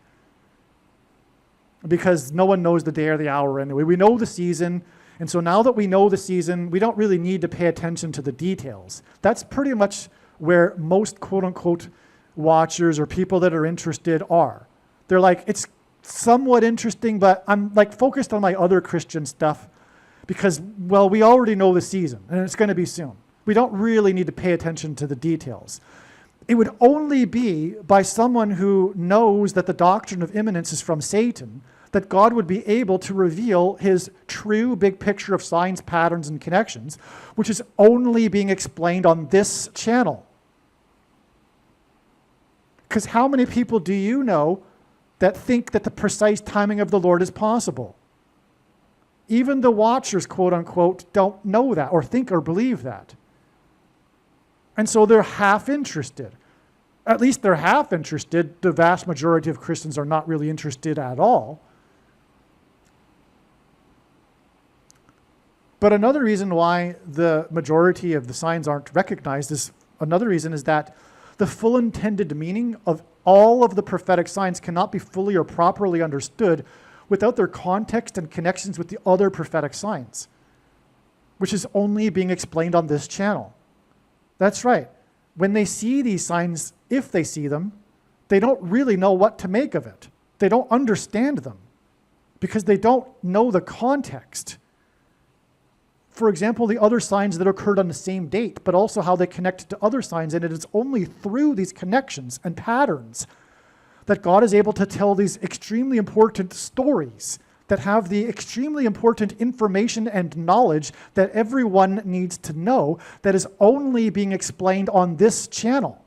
because no one knows the day or the hour anyway. We know the season, and so now that we know the season, we don't really need to pay attention to the details. That's pretty much where most quote-unquote watchers or people that are interested are. They're like, it's somewhat interesting, but I'm like focused on my other Christian stuff because, well, we already know the season, and it's going to be soon. We don't really need to pay attention to the details. It would only be by someone who knows that the doctrine of imminence is from Satan that God would be able to reveal his true big picture of signs, patterns, and connections, which is only being explained on this channel. Because how many people do you know that think that the precise timing of the Lord is possible? Even the watchers, quote unquote, don't know that or think or believe that. And so they're half interested. At least they're half interested. The vast majority of Christians are not really interested at all. But another reason why the majority of the signs aren't recognized is that the full intended meaning of all of the prophetic signs cannot be fully or properly understood without their context and connections with the other prophetic signs, which is only being explained on this channel. That's right. When they see these signs, if they see them, they don't really know what to make of it. They don't understand them because they don't know the context. For example, the other signs that occurred on the same date, but also how they connect to other signs. And it is only through these connections and patterns that God is able to tell these extremely important stories that have the extremely important information and knowledge that everyone needs to know, that is only being explained on this channel.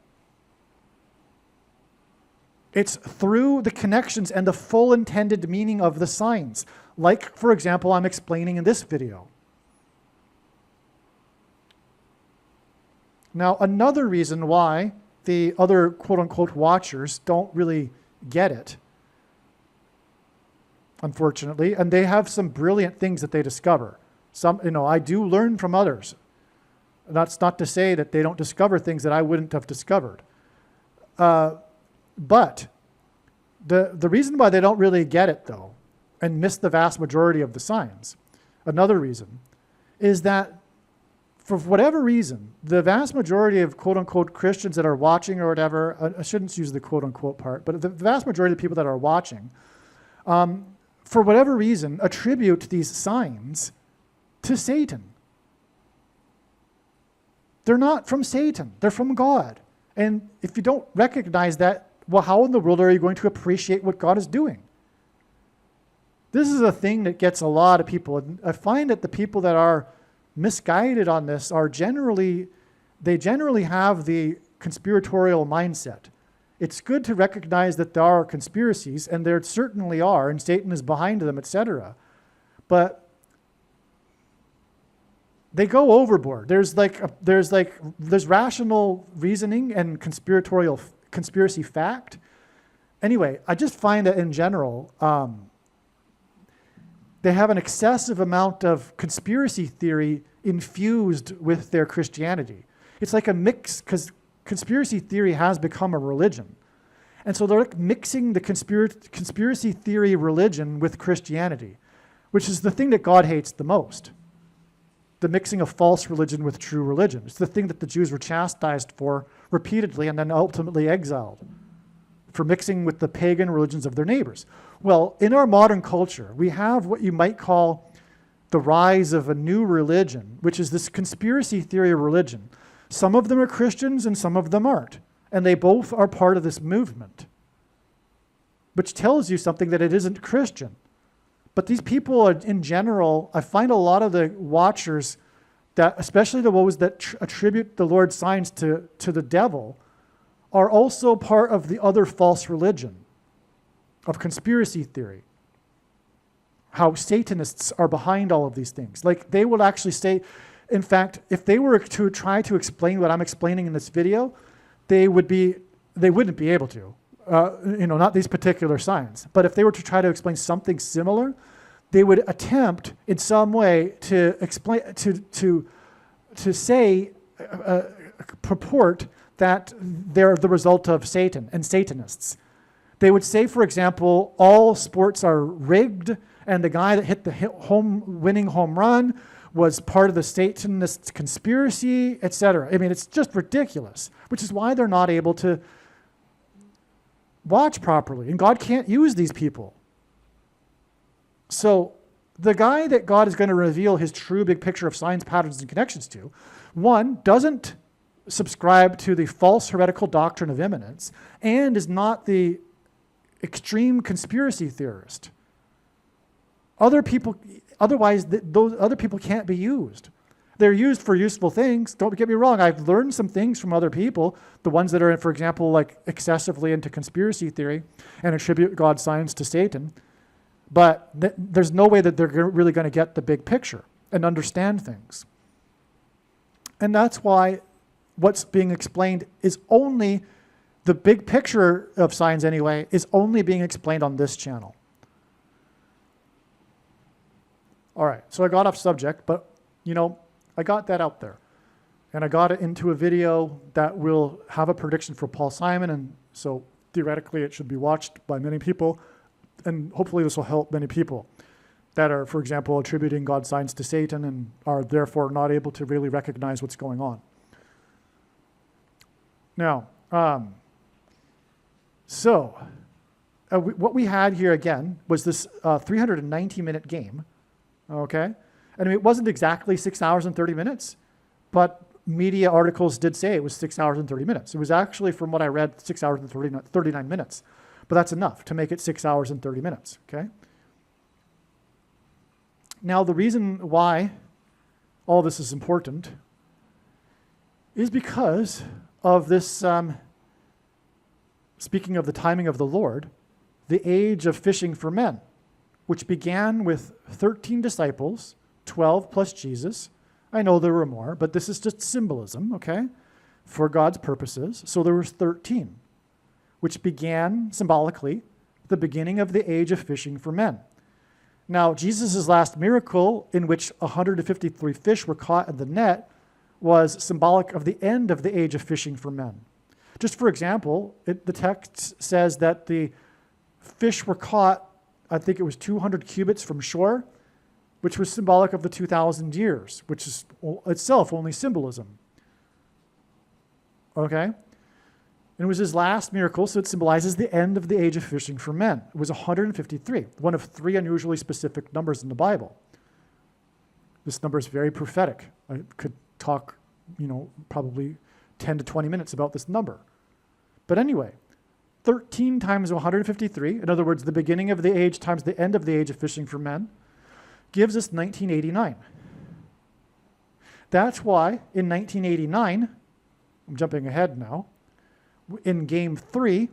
It's through the connections and the full intended meaning of the signs, like, for example, I'm explaining in this video. Now, another reason why the other quote-unquote watchers don't really get it, unfortunately, and they have some brilliant things that they discover. Some, I do learn from others. That's not to say that they don't discover things that I wouldn't have discovered. But the reason why they don't really get it, though, and miss the vast majority of the signs, another reason, is that for whatever reason, the vast majority of quote-unquote Christians that are watching or whatever, I shouldn't use the quote-unquote part, but the vast majority of the people that are watching, for whatever reason, attribute these signs to Satan. They're not from Satan. They're from God. And if you don't recognize that, well, how in the world are you going to appreciate what God is doing? This is a thing that gets a lot of people. And I find that the people that are misguided on this are generally have the conspiratorial mindset. It's good to recognize that there are conspiracies, and there certainly are, and Satan is behind them, etc. But they go overboard. There's rational reasoning and conspiracy fact. Anyway, I just find that in general, they have an excessive amount of conspiracy theory infused with their Christianity. It's like a mix, because conspiracy theory has become a religion. And so they're like mixing the conspiracy theory religion with Christianity, which is the thing that God hates the most. The mixing of false religion with true religion. It's the thing that the Jews were chastised for repeatedly and then ultimately exiled, for mixing with the pagan religions of their neighbors. Well, in our modern culture, we have what you might call the rise of a new religion, which is this conspiracy theory religion. Some of them are Christians and some of them aren't. And they both are part of this movement, which tells you something that it isn't Christian. But these people are, in general, I find a lot of the watchers, that, especially the ones that attribute the Lord's signs to the devil, are also part of the other false religion of conspiracy theory. How Satanists are behind all of these things. Like, they would actually say, in fact, if they were to try to explain what I'm explaining in this video, they wouldn't be able to. Not these particular signs. But if they were to try to explain something similar, they would attempt in some way to explain, to say, purport that they're the result of Satan and Satanists. They would say, for example, all sports are rigged, and the guy that hit the winning home run was part of the Satanist conspiracy, etc. I mean, it's just ridiculous, which is why they're not able to watch properly, and God can't use these people. So the guy that God is going to reveal his true big picture of signs, patterns, and connections to, one, doesn't subscribe to the false heretical doctrine of imminence, and is not the extreme conspiracy theorist. Otherwise, those other people can't be used. They're used for useful things. Don't get me wrong. I've learned some things from other people, the ones that are, for example, like excessively into conspiracy theory and attribute God's signs to Satan. But there's no way that they're really going to get the big picture and understand things. And that's why what's being explained is only, the big picture of signs anyway, is only being explained on this channel. All right, so I got off subject, but I got that out there. And I got it into a video that will have a prediction for Paul Simon, and so theoretically it should be watched by many people, and hopefully this will help many people that are, for example, attributing God's signs to Satan and are therefore not able to really recognize what's going on. Now, what we had here again was this 390-minute game. Okay, and it wasn't exactly 6 hours and 30 minutes, but media articles did say it was 6 hours and 30 minutes. It was actually, from what I read, 6 hours and 39 minutes, but that's enough to make it 6 hours and 30 minutes, okay? Now, the reason why all this is important is because of this, speaking of the timing of the Lord, the age of fishing for men, which began with 13 disciples, 12 plus Jesus. I know there were more, but this is just symbolism, okay, for God's purposes. So there was 13, which began symbolically the beginning of the age of fishing for men. Now, Jesus' last miracle, in which 153 fish were caught in the net, was symbolic of the end of the age of fishing for men. Just for example, the text says that the fish were caught, I think it was 200 cubits from shore, which was symbolic of the 2,000 years, which is itself only symbolism. Okay? And it was his last miracle, so it symbolizes the end of the age of fishing for men. It was 153, one of 3 unusually specific numbers in the Bible. This number is very prophetic. I could talk, probably 10 to 20 minutes about this number. But anyway, 13 times 153, in other words, the beginning of the age times the end of the age of fishing for men, gives us 1989. That's why in 1989, I'm jumping ahead now, in Game 3,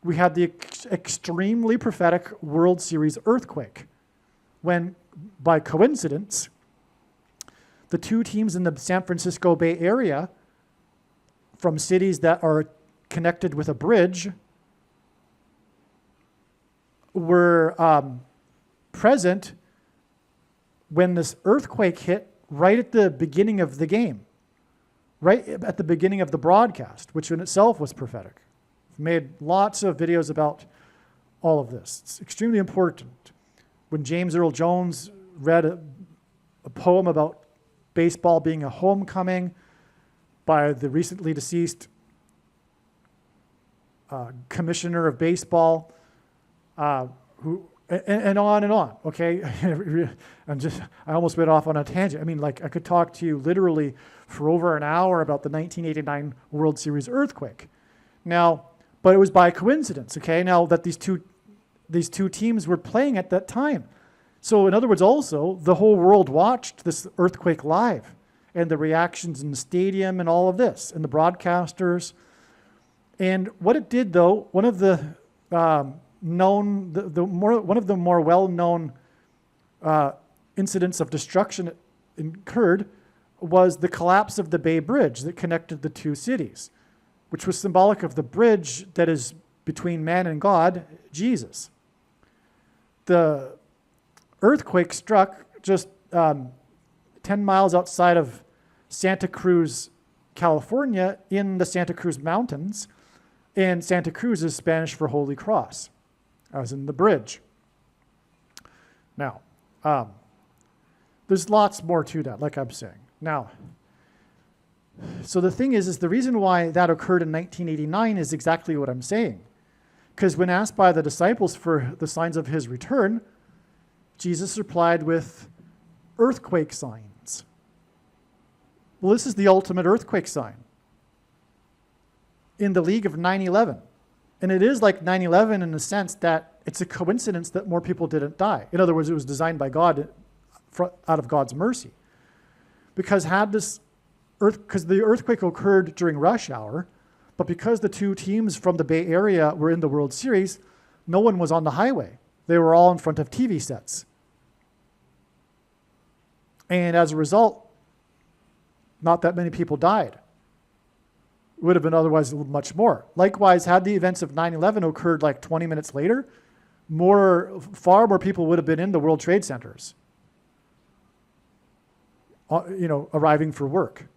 we had the extremely prophetic World Series earthquake, when, by coincidence, the 2 teams in the San Francisco Bay Area, from cities that are connected with a bridge, were present when this earthquake hit right at the beginning of the game, right at the beginning of the broadcast, which in itself was prophetic. I've made lots of videos about all of this. It's extremely important. When James Earl Jones read a poem about baseball being a homecoming by the recently deceased commissioner of baseball, and on and on, okay? I almost went off on a tangent. I mean, like, I could talk to you literally for over an hour about the 1989 World Series earthquake. Now, but it was by coincidence, okay? Now that these two teams were playing at that time. So in other words, also, the whole world watched this earthquake live and the reactions in the stadium and all of this and the broadcasters. And what it did, though, one of the more well-known incidents of destruction it incurred was the collapse of the Bay Bridge that connected the two cities, which was symbolic of the bridge that is between man and God, Jesus. The earthquake struck just 10 miles outside of Santa Cruz, California, in the Santa Cruz Mountains, and Santa Cruz is Spanish for Holy Cross, as in the bridge. Now, there's lots more to that, like I'm saying. Now, so the thing is the reason why that occurred in 1989 is exactly what I'm saying. Because when asked by the disciples for the signs of his return, Jesus replied with earthquake signs. Well, this is the ultimate earthquake sign in the league of 9/11. And it is like 9/11 in the sense that it's a coincidence that more people didn't die. In other words, it was designed by God out of God's mercy. Because the earthquake occurred during rush hour, but because the two teams from the Bay Area were in the World Series, no one was on the highway. They were all in front of TV sets. And as a result, not that many people died. It would have been otherwise much more. Likewise, had the events of 9/11 occurred like 20 minutes later, far more people would have been in the World Trade Centers, arriving for work.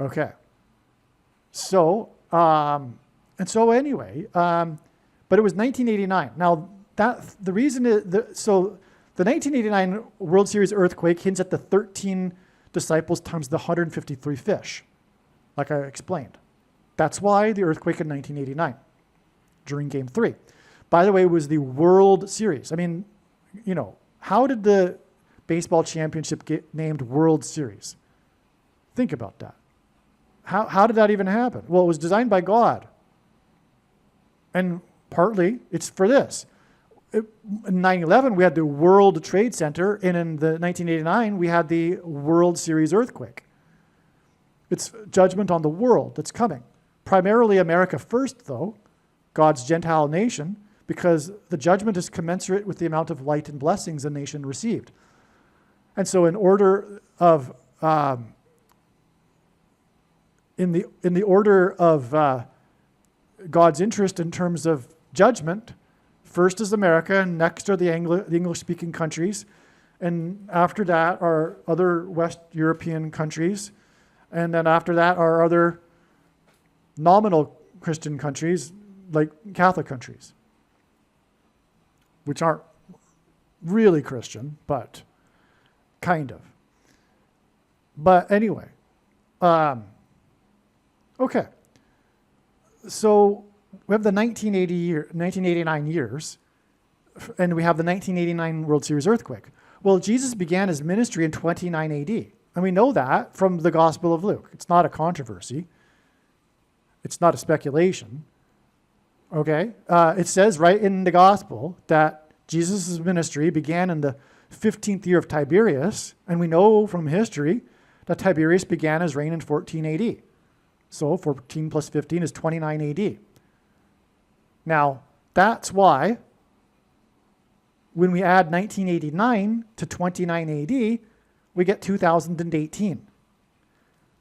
Okay. So, anyway, but it was 1989. Now, the reason is, the 1989 World Series earthquake hints at the 13 disciples times the 153 fish, like I explained. That's why the earthquake in 1989 during Game 3. By the way, it was the World Series. I mean, how did the baseball championship get named World Series? Think about that. How did that even happen? Well, it was designed by God. And partly it's for this. In 9/11, we had the World Trade Center, and in the 1989, we had the World Series earthquake. It's judgment on the world that's coming. Primarily America first, though, God's Gentile nation, because the judgment is commensurate with the amount of light and blessings a nation received. And so in order of, in the order of God's interest in terms of judgment, first is America, and next are the English-speaking countries, and after that are other West European countries, and then after that are other nominal Christian countries, like Catholic countries, which aren't really Christian, but kind of. But anyway, okay. So we have the 1989 years, and we have the 1989 World Series earthquake. Well, Jesus began his ministry in 29 AD, and we know that from the Gospel of Luke. It's not a controversy. It's not a speculation. Okay? It says right in the Gospel that Jesus' ministry began in the 15th year of Tiberius, and we know from history that Tiberius began his reign in 14 AD. So 14 plus 15 is 29 AD. Now, that's why when we add 1989 to 29 AD, we get 2018.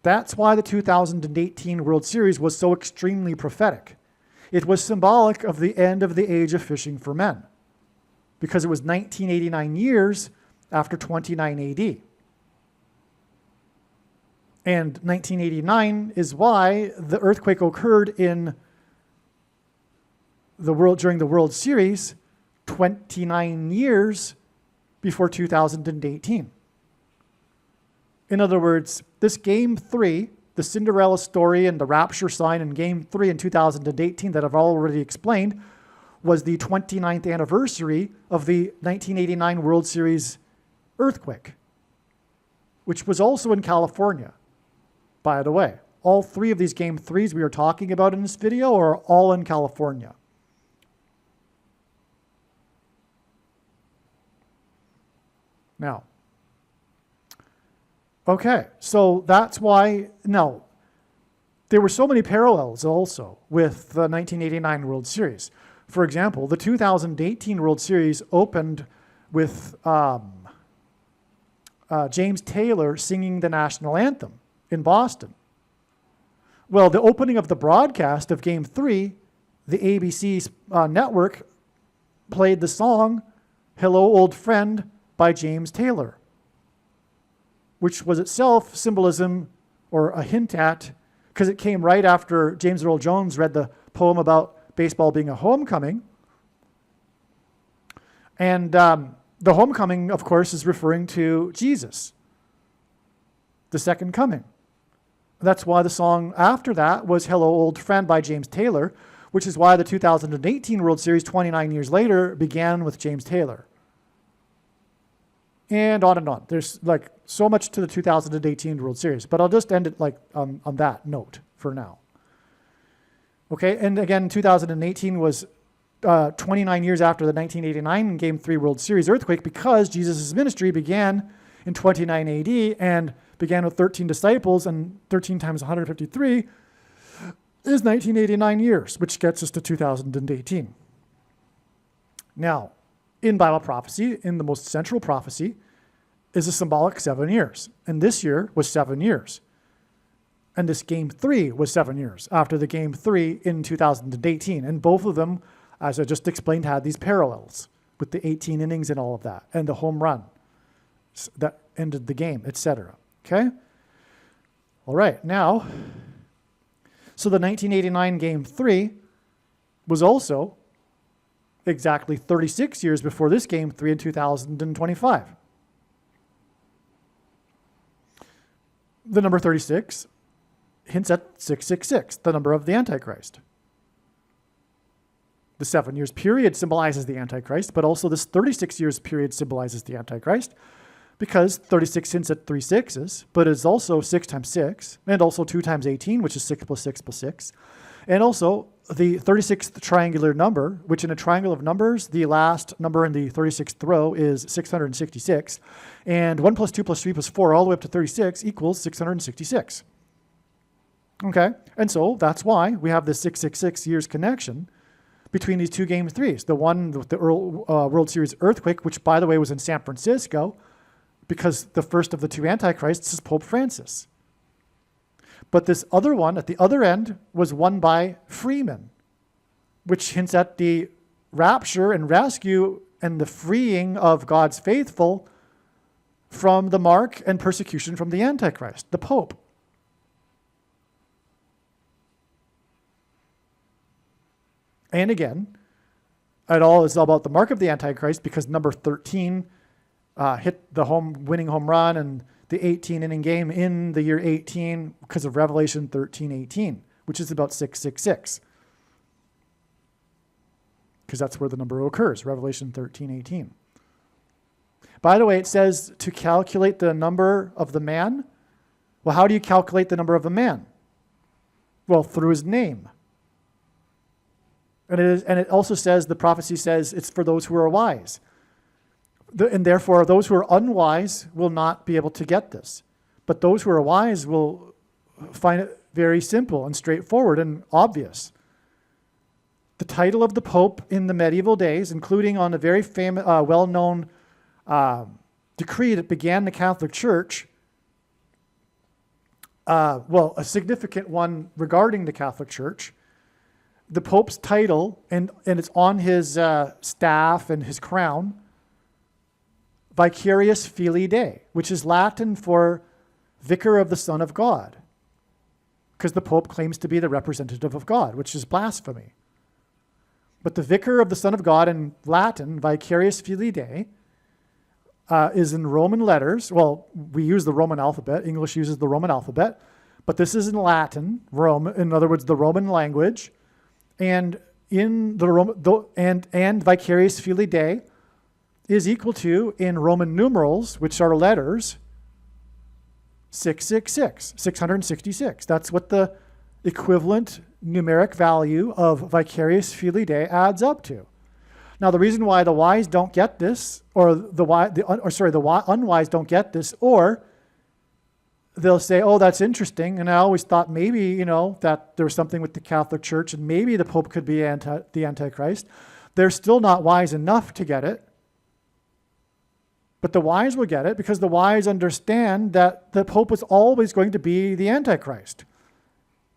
That's why the 2018 World Series was so extremely prophetic. It was symbolic of the end of the age of fishing for men, because it was 1989 years after 29 AD. And 1989 is why the earthquake occurred in during the World Series 29 years before 2018. In other words, this Game 3, the Cinderella story and the rapture sign in Game 3 in 2018 that I've already explained, was the 29th anniversary of the 1989 World Series earthquake, which was also in California, by the way. All three of these Game 3s we are talking about in this video are all in California. Now, okay, so that's why, now, there were so many parallels also with the 1989 World Series. For example, the 2018 World Series opened with James Taylor singing the national anthem in Boston. Well, the opening of the broadcast of Game 3, the ABC network played the song Hello, Old Friend by James Taylor, which was itself symbolism or a hint at, because it came right after James Earl Jones read the poem about baseball being a homecoming. And the homecoming, of course, is referring to Jesus, the second coming. That's why the song after that was Hello, Old Friend by James Taylor, which is why the 2018 World Series, 29 years later, began with James Taylor. And on and on. There's like so much to the 2018 World Series, but I'll just end it like on that note for now. Okay, and again, 2018 was 29 years after the 1989 Game 3 World Series earthquake, because Jesus' ministry began in 29 AD and began with 13 disciples, and 13 times 153 is 1989 years, which gets us to 2018. Now, in Bible prophecy, in the most central prophecy, is a symbolic 7 years. And this year was 7 years. And this Game 3 was 7 years after the Game 3 in 2018. And both of them, as I just explained, had these parallels with the 18 innings and all of that, and the home run that ended the game, etc. Okay? All right, now, so the 1989 Game 3 was also exactly 36 years before this Game 3 in 2025. The number 36 hints at 666, the number of the Antichrist. The 7 years period symbolizes the Antichrist, but also this 36 years period symbolizes the Antichrist, because 36 hints at 3 sixes, but it's also 6 times 6, and also 2 times 18, which is 6 plus 6 plus 6. And also the 36th triangular number, which in a triangle of numbers, the last number in the 36th row is 666. And 1 plus 2 plus 3 plus 4 all the way up to 36 equals 666. Okay, and so that's why we have this 666 years connection between these two Game 3s. The one with the World Series earthquake, which by the way was in San Francisco, because the first of the two Antichrists is Pope Francis. But this other one at the other end was won by Freeman, which hints at the rapture and rescue and the freeing of God's faithful from the mark and persecution from the Antichrist, the Pope. And again, it all is about the mark of the Antichrist, because number 13 hit the winning home run and the 18 inning game in the year 18 because of Revelation 13:18, which is about 666. Because that's where the number occurs, Revelation 13:18. By the way, it says to calculate the number of the man. Well, how do you calculate the number of the man? Well, through his name. And it also says, the prophecy says, it's for those who are wise. And therefore, those who are unwise will not be able to get this. But those who are wise will find it very simple and straightforward and obvious. The title of the Pope in the medieval days, including on a very famous, well-known decree that began the Catholic Church, a significant one regarding the Catholic Church, the Pope's title, and it's on his staff and his crown, Vicarius Filii Dei, which is Latin for Vicar of the Son of God, because the Pope claims to be the representative of God, which is blasphemy. But the Vicar of the Son of God in Latin, Vicarius Filii Dei, is in Roman letters. Well, we use the Roman alphabet. English uses the Roman alphabet. But this is in Latin, Rome, in other words, the Roman language. And in and vicarious filii Dei is equal to, in Roman numerals, which are letters, 666, 666. That's what the equivalent numeric value of vicarious filii Dei adds up to. Now, the reason why the wise don't get this, or the unwise don't get this, or they'll say, oh, that's interesting, and I always thought maybe, that there was something with the Catholic Church, and maybe the Pope could be the Antichrist. They're still not wise enough to get it. But the wise will get it because the wise understand that the Pope is always going to be the Antichrist.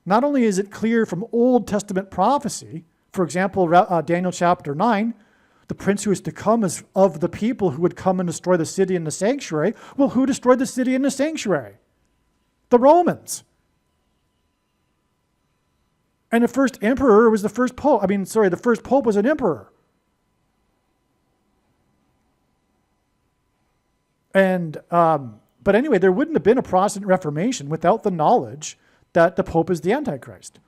Not only is it clear from Old Testament prophecy, for example, Daniel chapter 9, the prince who is to come is of the people who would come and destroy the city and the sanctuary. Well, who destroyed the city and the sanctuary? The Romans. And the first emperor was the first pope. The first pope was an emperor. And, but anyway, there wouldn't have been a Protestant Reformation without the knowledge that the Pope is the Antichrist.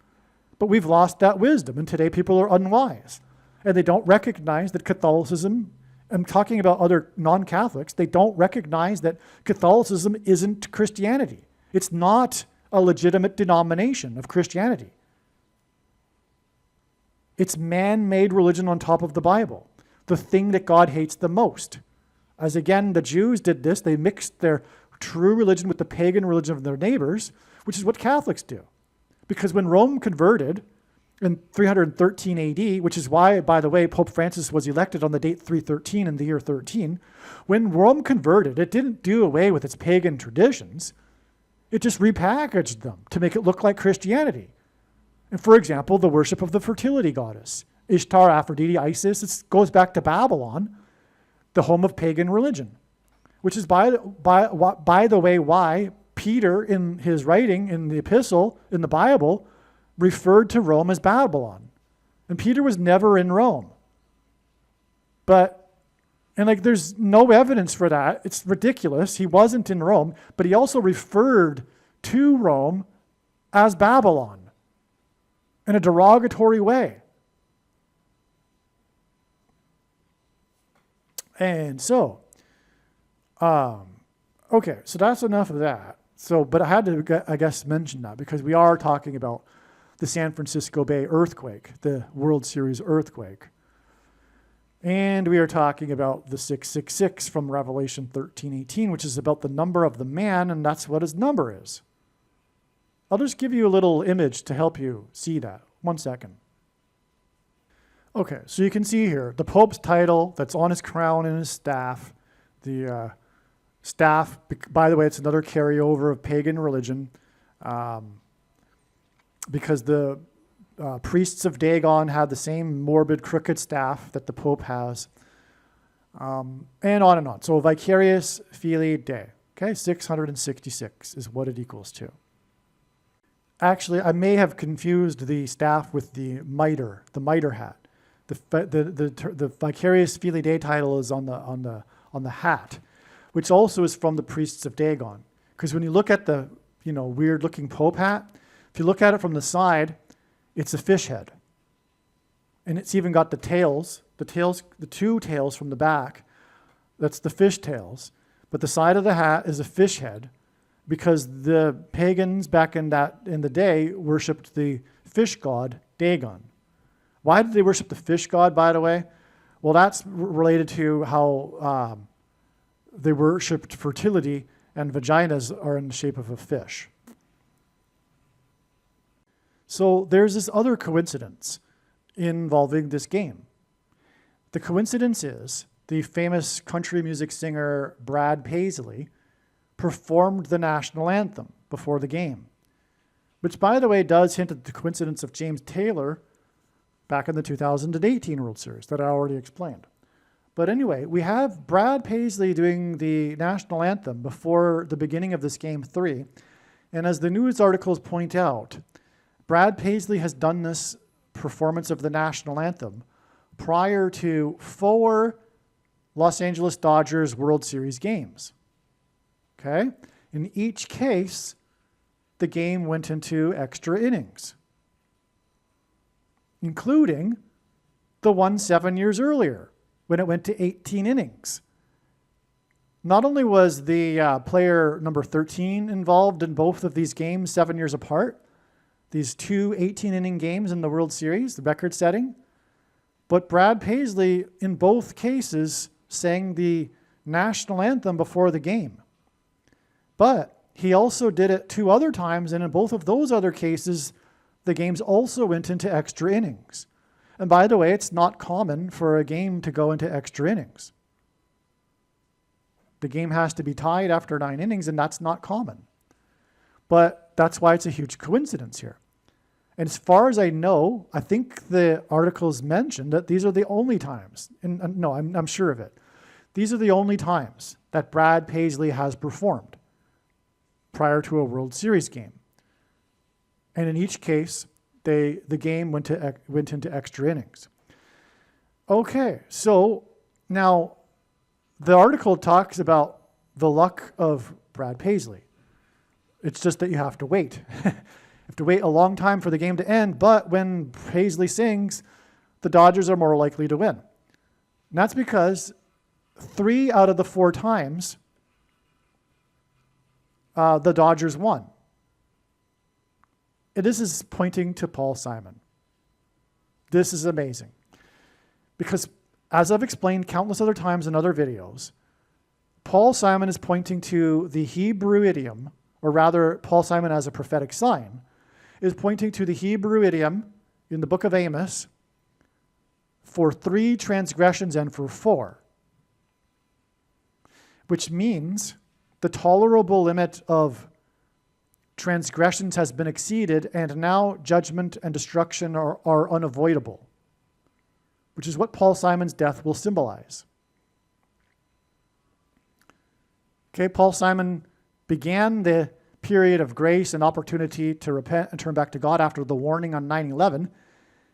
But we've lost that wisdom, and today people are unwise. And they don't recognize that Catholicism, I'm talking about other non-Catholics, they don't recognize that Catholicism isn't Christianity. It's not a legitimate denomination of Christianity. It's man-made religion on top of the Bible, the thing that God hates the most. As again, the Jews did this, they mixed their true religion with the pagan religion of their neighbors, which is what Catholics do. Because when Rome converted in 313 AD, which is why, by the way, Pope Francis was elected on the date 313 in the year 13, when Rome converted, it didn't do away with its pagan traditions. It just repackaged them to make it look like Christianity. And for example, the worship of the fertility goddess, Ishtar, Aphrodite, Isis, it goes back to Babylon, the home of pagan religion, which is, by the way, why Peter, in his writing in the epistle, in the Bible, referred to Rome as Babylon. And Peter was never in Rome. There's no evidence for that. It's ridiculous. He wasn't in Rome, but he also referred to Rome as Babylon in a derogatory way. And so, okay, so that's enough of that. But I had to, I guess, mention that because we are talking about the San Francisco Bay earthquake, the World Series earthquake. And we are talking about the 666 from Revelation 13:18, which is about the number of the man, and that's what his number is. I'll just give you a little image to help you see that. 1 second. Okay, so you can see here, the Pope's title that's on his crown and his staff. The staff, by the way, it's another carryover of pagan religion, because the priests of Dagon had the same morbid, crooked staff that the Pope has, and on and on. So vicarious filii Dei, okay, 666 is what it equals to. Actually, I may have confused the staff with the mitre hat. The vicarious filii Dei title is on the hat, which also is from the priests of Dagon. Because when you look at the weird looking Pope hat, if you look at it from the side, it's a fish head, and it's even got the two tails from the back. That's the fish tails, but the side of the hat is a fish head, because the pagans back in the day worshipped the fish god Dagon. Why did they worship the fish god, by the way? Well, that's related to how they worshipped fertility, and vaginas are in the shape of a fish. So there's this other coincidence involving this game. The coincidence is the famous country music singer Brad Paisley performed the national anthem before the game, which, by the way, does hint at the coincidence of James Taylor back in the 2018 World Series that I already explained. But anyway, we have Brad Paisley doing the national anthem before the beginning of this Game 3. And as the news articles point out, Brad Paisley has done this performance of the national anthem prior to 4 Los Angeles Dodgers World Series games. Okay? In each case, the game went into extra innings, including the one 7 years earlier when it went to 18 innings. Not only was the player number 13 involved in both of these games 7 years apart, these two 18-inning games in the World Series, the record setting, but Brad Paisley, in both cases, sang the national anthem before the game. But he also did it 2 other times, and in both of those other cases, the games also went into extra innings. And by the way, it's not common for a game to go into extra innings. The game has to be tied after 9 innings, and that's not common. But that's why it's a huge coincidence here. And as far as I know, I think the articles mentioned that these are the only times, and no, I'm sure of it. These are the only times that Brad Paisley has performed prior to a World Series game. And in each case, the game went into extra innings. Okay, so now the article talks about the luck of Brad Paisley. It's just that you have to wait. You have to wait a long time for the game to end, but when Paisley sings, the Dodgers are more likely to win. And that's because 3 out of the 4 times the Dodgers won. This is pointing to Paul Simon. This is amazing. Because as I've explained countless other times in other videos, Paul Simon is pointing to the Hebrew idiom, or rather Paul Simon as a prophetic sign, is pointing to the Hebrew idiom in the book of Amos for 3 transgressions and for 4, which means the tolerable limit of transgressions has been exceeded, and now judgment and destruction are unavoidable, which is what Paul Simon's death will symbolize. Okay, Paul Simon began the period of grace and opportunity to repent and turn back to God after the warning on 9/11,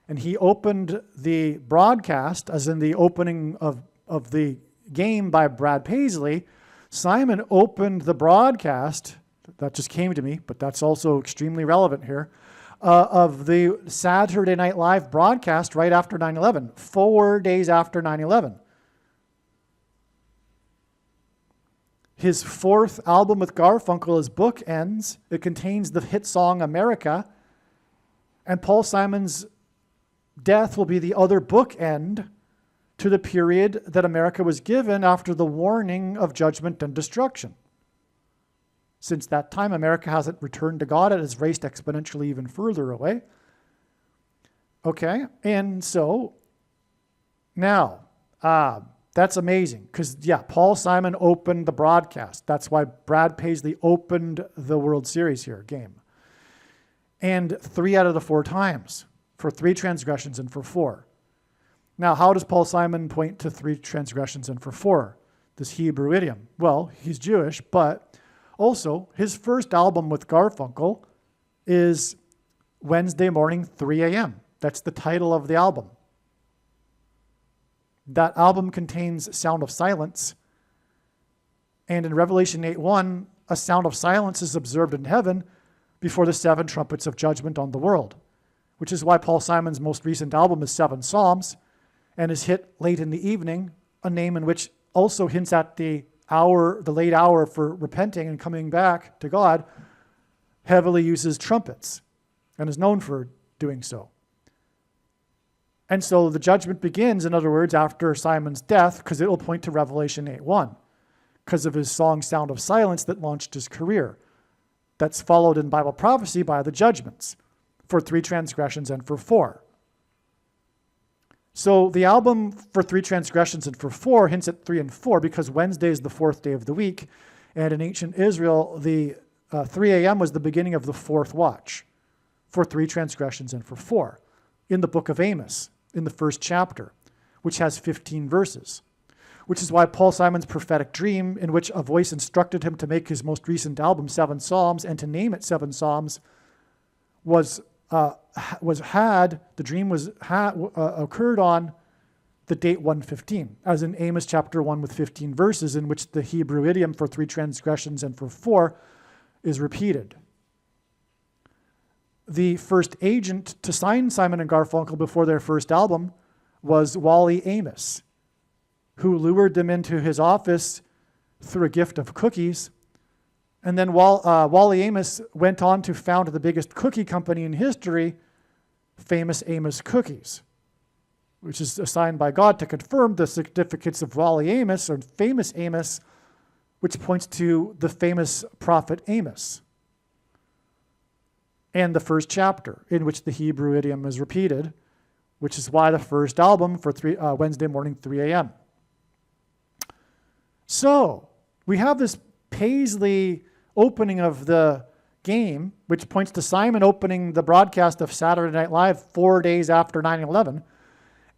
and he opened the broadcast, as in the opening of the game by Brad Paisley. Simon opened the broadcast, that just came to me, but that's also extremely relevant here, of the Saturday Night Live broadcast right after 9/11, 4 days after 9/11. His 4th album with Garfunkel is Bookends. It contains the hit song America. And Paul Simon's death will be the other bookend to the period that America was given after the warning of judgment and destruction. Since that time, America hasn't returned to God. It has raced exponentially even further away. Okay, and so now, that's amazing because, Paul Simon opened the broadcast. That's why Brad Paisley opened the World Series game. And 3 out of the 4 times for 3 transgressions and for 4. Now, how does Paul Simon point to 3 transgressions and for 4? This Hebrew idiom. Well, he's Jewish, but also his first album with Garfunkel is Wednesday Morning, 3 a.m. That's the title of the album. That album contains Sound of Silence. And in Revelation 8:1, a sound of silence is observed in heaven before the 7 trumpets of judgment on the world, which is why Paul Simon's most recent album is 7 Psalms and is hit late in the evening, a name in which also hints at the late hour for repenting and coming back to God, heavily uses trumpets and is known for doing so. And so the judgment begins, in other words, after Simon's death, because it will point to Revelation 8:1, because of his song Sound of Silence that launched his career. That's followed in Bible prophecy by the judgments for 3 transgressions and for 4. So the album for 3 transgressions and for 4 hints at 3 and 4 because Wednesday is the 4th day of the week. And in ancient Israel, the 3 a.m. was the beginning of the 4th watch for 3 transgressions and for 4 in the book of Amos, in the 1st chapter, which has 15 verses, which is why Paul Simon's prophetic dream, in which a voice instructed him to make his most recent album, 7 Psalms, and to name it 7 Psalms, occurred on the date 115, as in Amos chapter 1 with 15 verses, in which the Hebrew idiom for 3 transgressions and for 4 is repeated. The first agent to sign Simon and Garfunkel before their first album was Wally Amos, who lured them into his office through a gift of cookies. And then Wally Amos went on to found the biggest cookie company in history, Famous Amos Cookies, which is assigned by God to confirm the significance of Wally Amos, or Famous Amos, which points to the famous prophet Amos, and the first chapter in which the Hebrew idiom is repeated, which is why the first album for Wednesday morning, 3 a.m. So we have this Paisley opening of the game, which points to Simon opening the broadcast of Saturday Night Live 4 days after 9/11.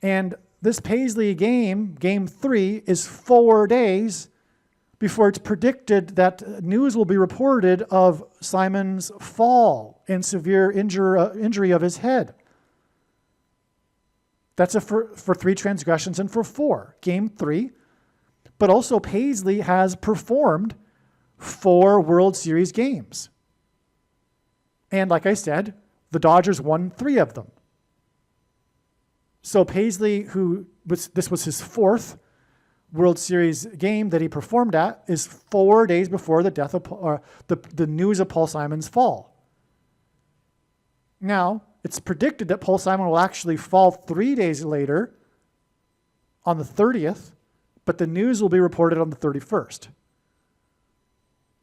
And this Paisley game, Game 3, is 4 days before it's predicted that news will be reported of Simon's fall and severe injury of his head. That's for 3 transgressions and for 4. Game 3. But also Paisley has performed 4 World Series games. And like I said, the Dodgers won 3 of them. So Paisley, this was his 4th World Series game that he performed at, is 4 days before the death of the news of Paul Simon's fall. Now, it's predicted that Paul Simon will actually fall 3 days later on the 30th, but the news will be reported on the 31st.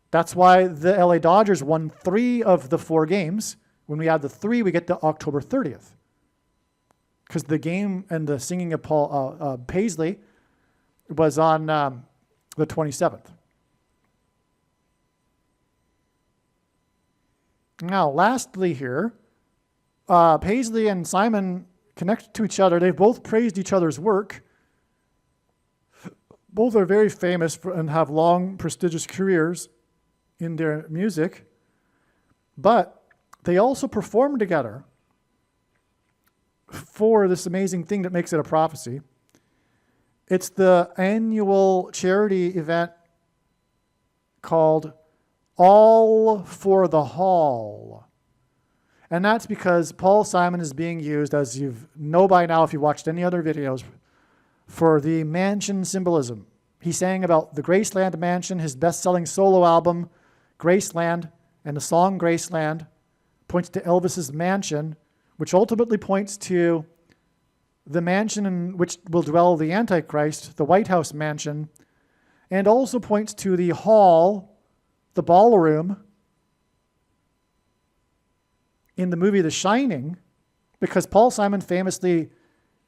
That's why the LA Dodgers won 3 of the 4 games. When we add the 3, we get to October 30th. Because the game and the singing of Paisley was on the 27th. Now, lastly here, Paisley and Simon connect to each other. They've both praised each other's work. Both are very famous and have long, prestigious careers in their music. But they also perform together for this amazing thing that makes it a prophecy. It's the annual charity event called All for the Hall. And that's because Paul Simon is being used, as you know by now if you watched any other videos, for the mansion symbolism. He sang about the Graceland Mansion, his best-selling solo album, Graceland, and the song Graceland points to Elvis's mansion, which ultimately points to the mansion in which will dwell the Antichrist, the White House mansion, and also points to the hall, the ballroom, in the movie The Shining, because Paul Simon famously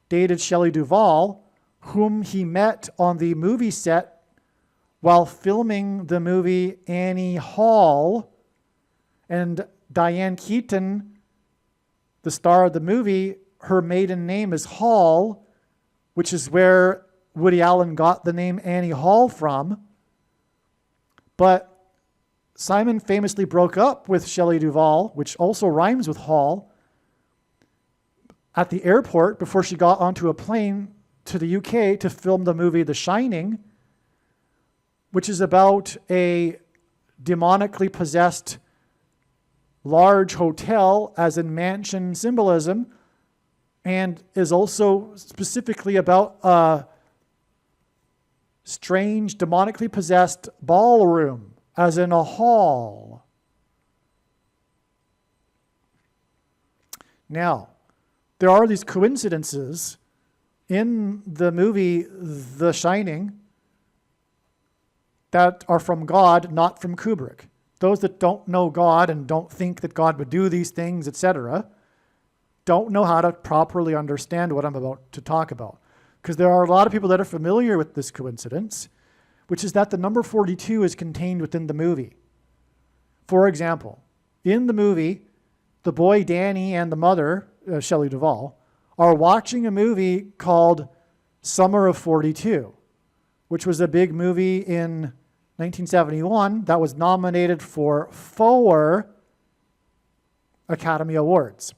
dated Shelley Duvall, whom he met on the movie set while filming the movie Annie Hall. And Diane Keaton, the star of the movie, her maiden name is Hall, which is where Woody Allen got the name Annie Hall from. But Simon famously broke up with Shelley Duvall, which also rhymes with Hall, at the airport before she got onto a plane to the UK to film the movie The Shining, which is about a demonically possessed large hotel, as in mansion symbolism, and is also specifically about a strange, demonically possessed ballroom, as in a hall. Now, there are these coincidences in the movie The Shining that are from God, not from Kubrick. Those that don't know God and don't think that God would do these things, etc., don't know how to properly understand what I'm about to talk about. Because there are a lot of people that are familiar with this coincidence, which is that the number 42 is contained within the movie. For example, in the movie, the boy Danny and the mother, Shelley Duvall, are watching a movie called Summer of 42, which was a big movie in 1971 that was nominated for 4 Academy Awards.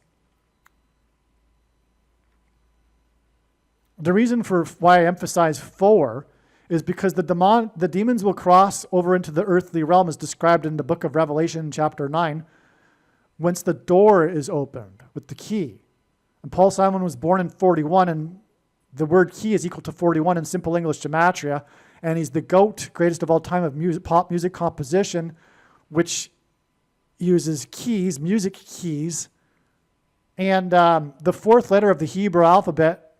The reason for why I emphasize 4 is because the demons will cross over into the earthly realm, as described in the book of Revelation, chapter 9, once the door is opened with the key. And Paul Simon was born in 41, and The word key is equal to 41 in simple English gematria, and he's the GOAT, greatest of all time of pop music composition, which uses keys, music keys. And the fourth letter of the Hebrew alphabet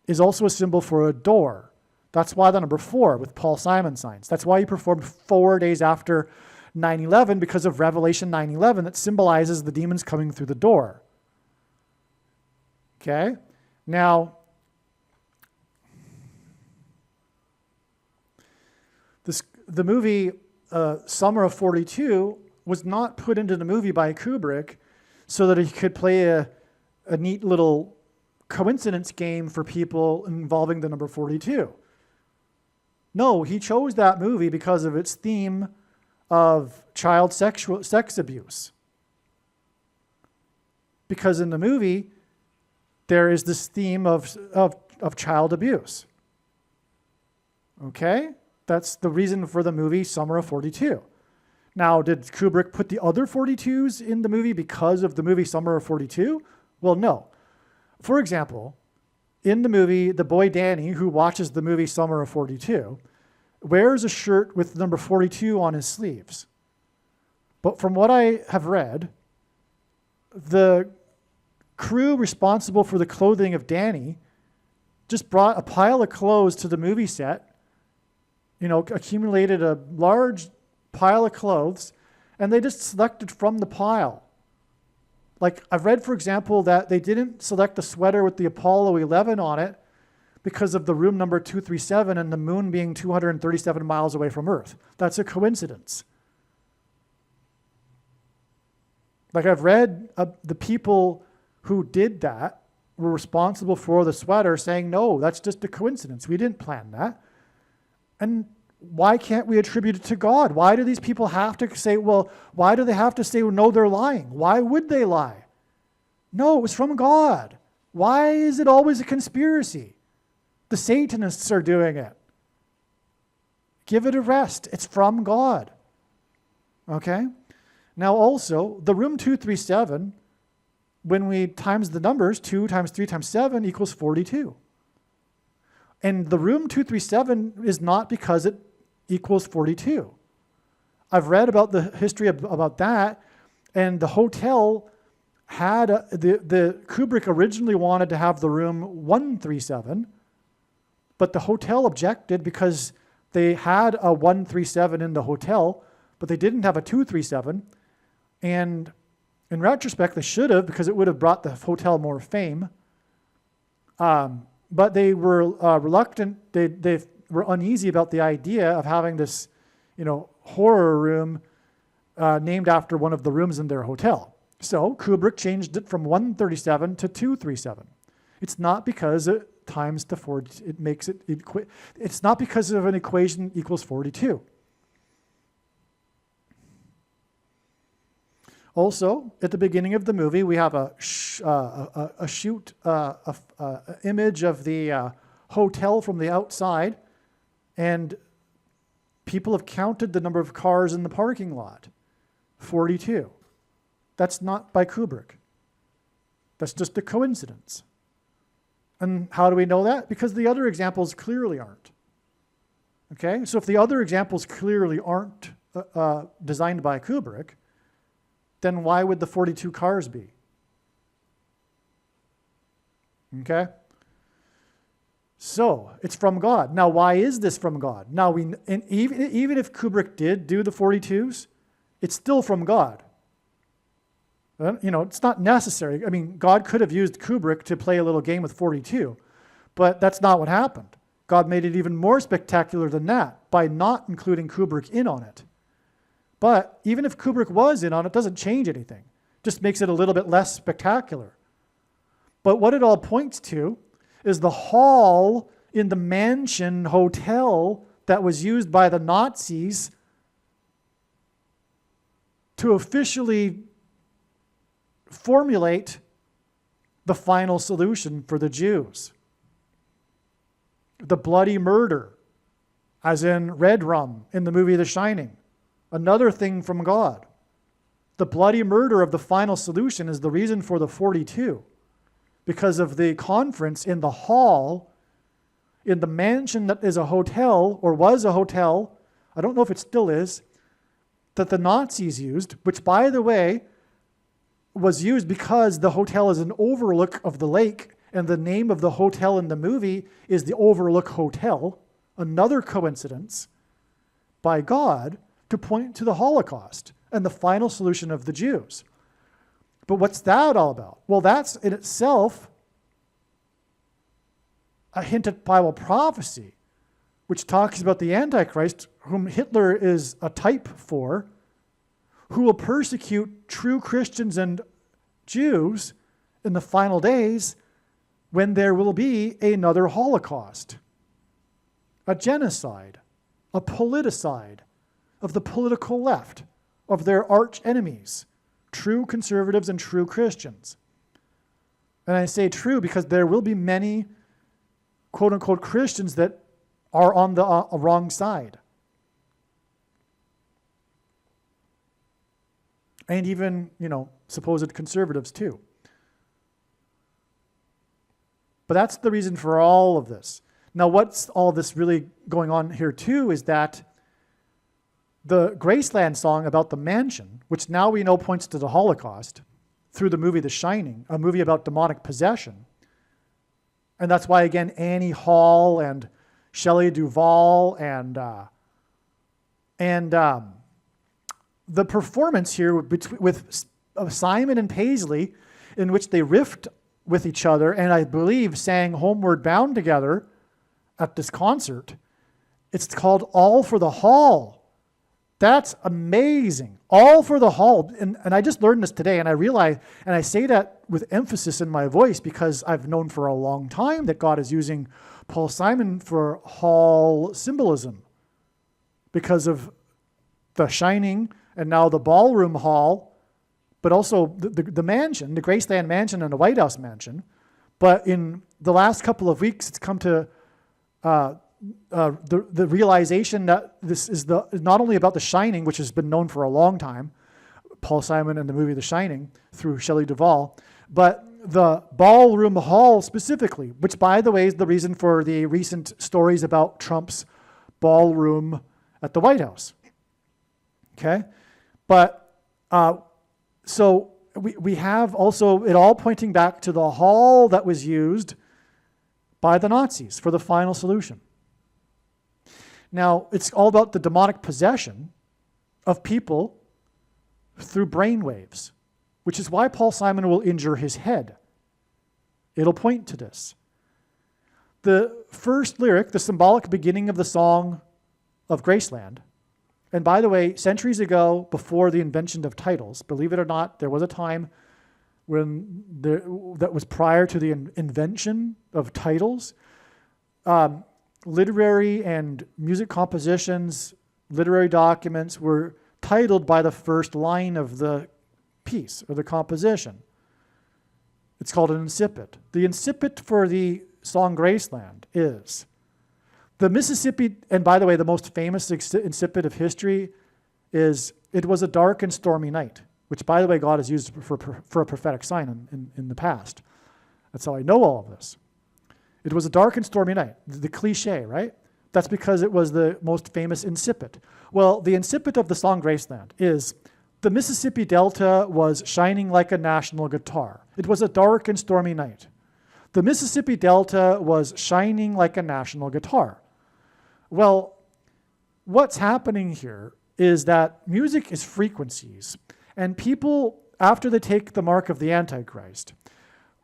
is also a symbol for a door. That's why the number 4 with Paul Simon signs. That's why he performed 4 days after 9/11, because of Revelation 9/11 that symbolizes the demons coming through the door. Okay? Now, the movie Summer of 42 was not put into the movie by Kubrick so that he could play a neat little coincidence game for people involving the number 42. No, he chose that movie because of its theme of child sex abuse. Because in the movie, there is this theme of child abuse. Okay? That's the reason for the movie Summer of 42. Now, did Kubrick put the other 42s in the movie because of the movie Summer of 42? Well, no. For example, in the movie, the boy Danny, who watches the movie Summer of 42, wears a shirt with number 42 on his sleeves. But from what I have read, the crew responsible for the clothing of Danny just brought a pile of clothes to the movie set, accumulated a large pile of clothes, and they just selected from the pile. Like, I've read, for example, that they didn't select a sweater with the Apollo 11 on it because of the room number 237 and the moon being 237 miles away from Earth. That's a coincidence. Like, I've read the people who did that were responsible for the sweater saying, no, that's just a coincidence. We didn't plan that. And why can't we attribute it to God? Why do these people have to say, why do they have to say, no, they're lying? Why would they lie? No, it was from God. Why is it always a conspiracy? The Satanists are doing it. Give it a rest. It's from God. Okay? Now also, the room 237, when we times the numbers, 2 times 3 times 7 equals 42. And the room 237 is not because it equals 42. I've read about the history about that, and the hotel had, the Kubrick originally wanted to have the room 137, but the hotel objected because they had a 137 in the hotel, but they didn't have a 237. And in retrospect, they should have, because it would have brought the hotel more fame. But they were reluctant. They were uneasy about the idea of having this, horror room named after one of the rooms in their hotel. So Kubrick changed it from 137 to 237. It's not because it times the 40. It makes it. It's not because of an equation equals 42. Also, at the beginning of the movie, we have a image of the hotel from the outside, and people have counted the number of cars in the parking lot, 42. That's not by Kubrick. That's just a coincidence. And how do we know that? Because the other examples clearly aren't. Okay, so if the other examples clearly aren't designed by Kubrick, then why would the 42 cars be? Okay? So, it's from God. Now, why is this from God? Now, even if Kubrick did do the 42s, it's still from God. It's not necessary. I mean, God could have used Kubrick to play a little game with 42, but that's not what happened. God made it even more spectacular than that by not including Kubrick in on it. But even if Kubrick was in on it, doesn't change anything. Just makes it a little bit less spectacular. But what it all points to is the hall in the Mansion Hotel that was used by the Nazis to officially formulate the final solution for the Jews. The bloody murder, as in Red Rum in the movie The Shining. Another thing from God. The bloody murder of the final solution is the reason for the 42, because of the conference in the hall in the mansion that is a hotel, or was a hotel, I don't know if it still is, that the Nazis used, which, by the way, was used because the hotel is an overlook of the lake, and the name of the hotel in the movie is the Overlook Hotel. Another coincidence by God to point to the Holocaust and the final solution of the Jews. But what's that all about? Well, that's in itself a hint at Bible prophecy, which talks about the Antichrist, whom Hitler is a type for, who will persecute true Christians and Jews in the final days when there will be another Holocaust, a genocide, a politicide of the political left, of their arch enemies, true conservatives and true Christians. And I say true because there will be many quote-unquote Christians that are on the wrong side. And even, supposed conservatives too. But that's the reason for all of this. Now, what's all this really going on here too is that the Graceland song about the mansion, which now we know points to the Holocaust through the movie The Shining, a movie about demonic possession. And that's why, again, Annie Hall and Shelley Duvall and the performance here with Simon and Paisley, in which they riffed with each other and I believe sang Homeward Bound together at this concert. It's called All for the Hall. That's amazing. All for the Hall. And I just learned this today, and I realize, and I say that with emphasis in my voice because I've known for a long time that God is using Paul Simon for hall symbolism because of The Shining and now the Ballroom Hall, but also the mansion, the Graceland mansion and the White House mansion. But in the last couple of weeks, it's come to the realization that this is not only about The Shining, which has been known for a long time, Paul Simon and the movie The Shining through Shelley Duvall, but the Ballroom Hall specifically, which, by the way, is the reason for the recent stories about Trump's ballroom at the White House. Okay? But so we have also it all pointing back to the hall that was used by the Nazis for the final solution. Now, it's all about the demonic possession of people through brainwaves, which is why Paul Simon will injure his head. It'll point to this. The first lyric, the symbolic beginning of the song of Graceland, and by the way, centuries ago, before the invention of titles, believe it or not, there was a time when that was prior to the invention of titles. Literary and music compositions, literary documents were titled by the first line of the piece or the composition. It's called an incipit. The incipit for the song Graceland is the Mississippi, and by the way, the most famous incipit of history is "It was a dark and stormy night," which, by the way, God has used for a prophetic sign in the past. That's how I know all of this. It was a dark and stormy night. The cliche, right? That's because it was the most famous incipit. Well, the incipit of the song Graceland is the Mississippi Delta was shining like a national guitar. It was a dark and stormy night. The Mississippi Delta was shining like a national guitar. Well, what's happening here is that music is frequencies, and people, after they take the mark of the Antichrist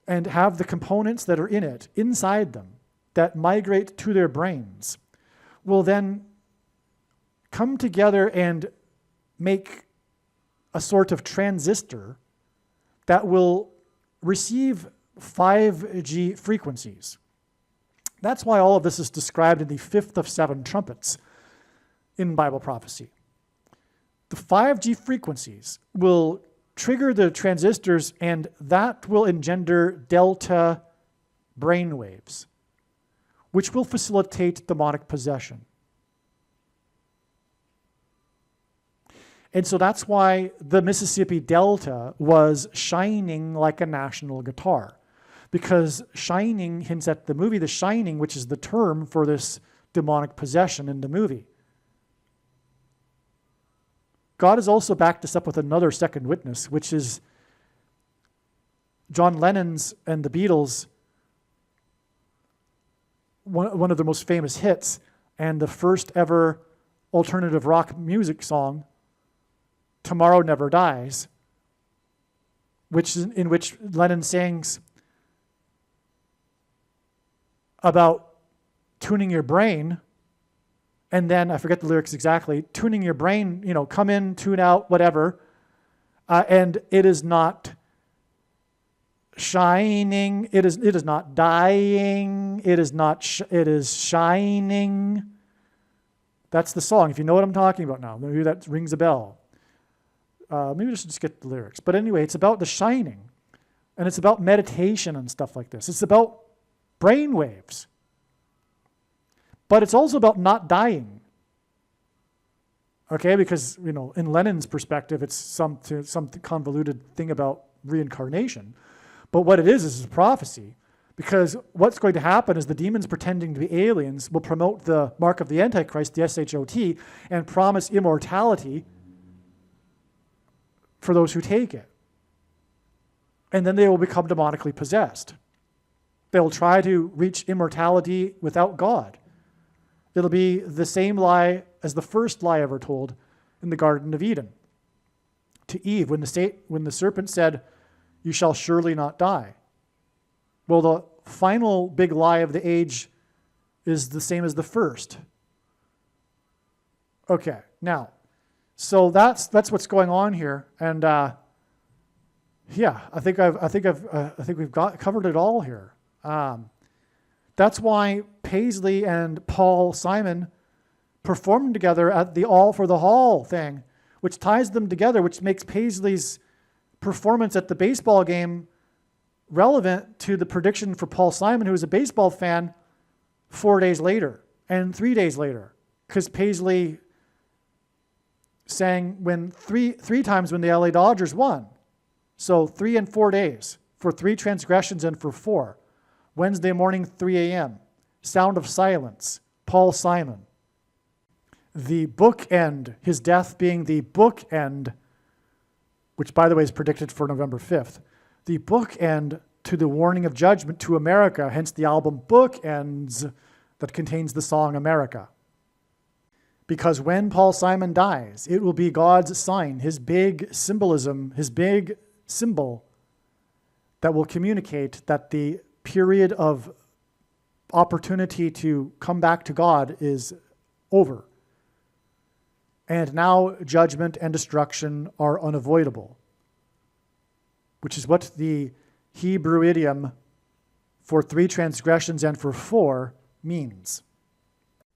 and have the components that are in it inside them that migrate to their brains, will then come together and make a sort of transistor that will receive 5G frequencies. That's why all of this is described in the fifth of 7 trumpets in Bible prophecy. The 5G frequencies will trigger the transistors, and that will engender delta brainwaves, which will facilitate demonic possession. And so that's why the Mississippi Delta was shining like a national guitar. because Shining hints at the movie The Shining, which is the term for this demonic possession in the movie. God has also backed us up with another second witness, which is John Lennon's and the Beatles' one of their most famous hits, and the first ever alternative rock music song, Tomorrow Never Dies, in which Lennon sings about tuning your brain, and then, I forget the lyrics exactly, tuning your brain, come in, tune out, whatever, and it is not shining, it is not dying, it is shining. That's the song, if you know what I'm talking about now. Maybe that rings a bell. Maybe I should just get the lyrics. But anyway, it's about The Shining, and it's about meditation and stuff like this. It's about brain waves. But it's also about not dying. Okay, because, in Lennon's perspective, it's some convoluted thing about reincarnation. But what it is a prophecy. Because what's going to happen is the demons pretending to be aliens will promote the mark of the Antichrist, the SHOT, and promise immortality for those who take it. And then they will become demonically possessed. They'll try to reach immortality without God. It'll be the same lie as the first lie ever told in the Garden of Eden to Eve when the serpent said, "You shall surely not die." Well, the final big lie of the age is the same as the first. Okay, now, so that's what's going on here, and I think we've covered it all here. That's why Paisley and Paul Simon performed together at the All for the Hall thing, which ties them together, which makes Paisley's performance at the baseball game relevant to the prediction for Paul Simon, who was a baseball fan, 4 days later and 3 days later, because Paisley sang three times when the LA Dodgers won. So 3 and 4 days for 3 transgressions and for 4. Wednesday morning, 3 a.m. Sound of Silence, Paul Simon. The bookend, his death being the bookend, which by the way is predicted for November 5th, the bookend to the warning of judgment to America, hence the album Bookends that contains the song America. Because when Paul Simon dies, it will be God's sign, his big symbolism, his big symbol that will communicate that the period of opportunity to come back to God is over. And now judgment and destruction are unavoidable, which is what the Hebrew idiom for 3 transgressions and for 4 means.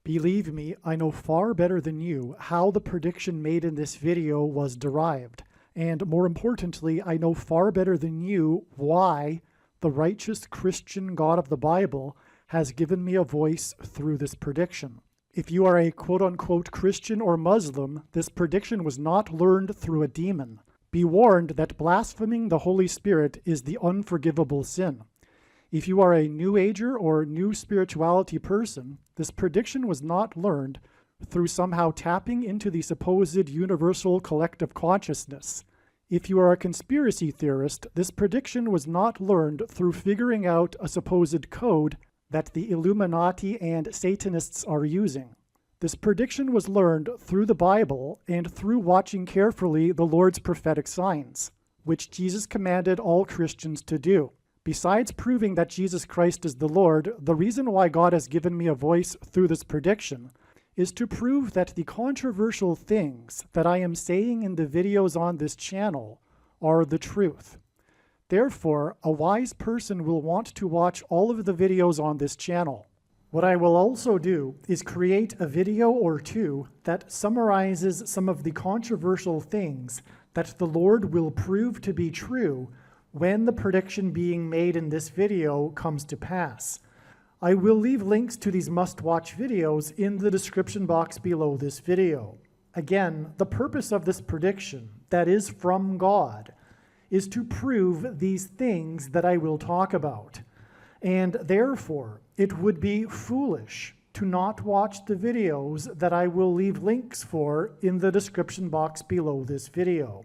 Believe me, I know far better than you how the prediction made in this video was derived. And more importantly, I know far better than you why the righteous Christian God of the Bible has given me a voice through this prediction. If you are a quote-unquote Christian or Muslim, this prediction was not learned through a demon. Be warned that blaspheming the Holy Spirit is the unforgivable sin. If you are a New Ager or New Spirituality person, this prediction was not learned through somehow tapping into the supposed universal collective consciousness. If you are a conspiracy theorist, this prediction was not learned through figuring out a supposed code that the Illuminati and Satanists are using. This prediction was learned through the Bible and through watching carefully the Lord's prophetic signs, which Jesus commanded all Christians to do. Besides proving that Jesus Christ is the Lord, the reason why God has given me a voice through this prediction is to prove that the controversial things that I am saying in the videos on this channel are the truth. Therefore, a wise person will want to watch all of the videos on this channel. What I will also do is create a video or two that summarizes some of the controversial things that the Lord will prove to be true when the prediction being made in this video comes to pass. I will leave links to these must-watch videos in the description box below this video. Again, the purpose of this prediction, that is from God, is to prove these things that I will talk about. and therefore it would be foolish to not watch the videos that I will leave links for in the description box below this video.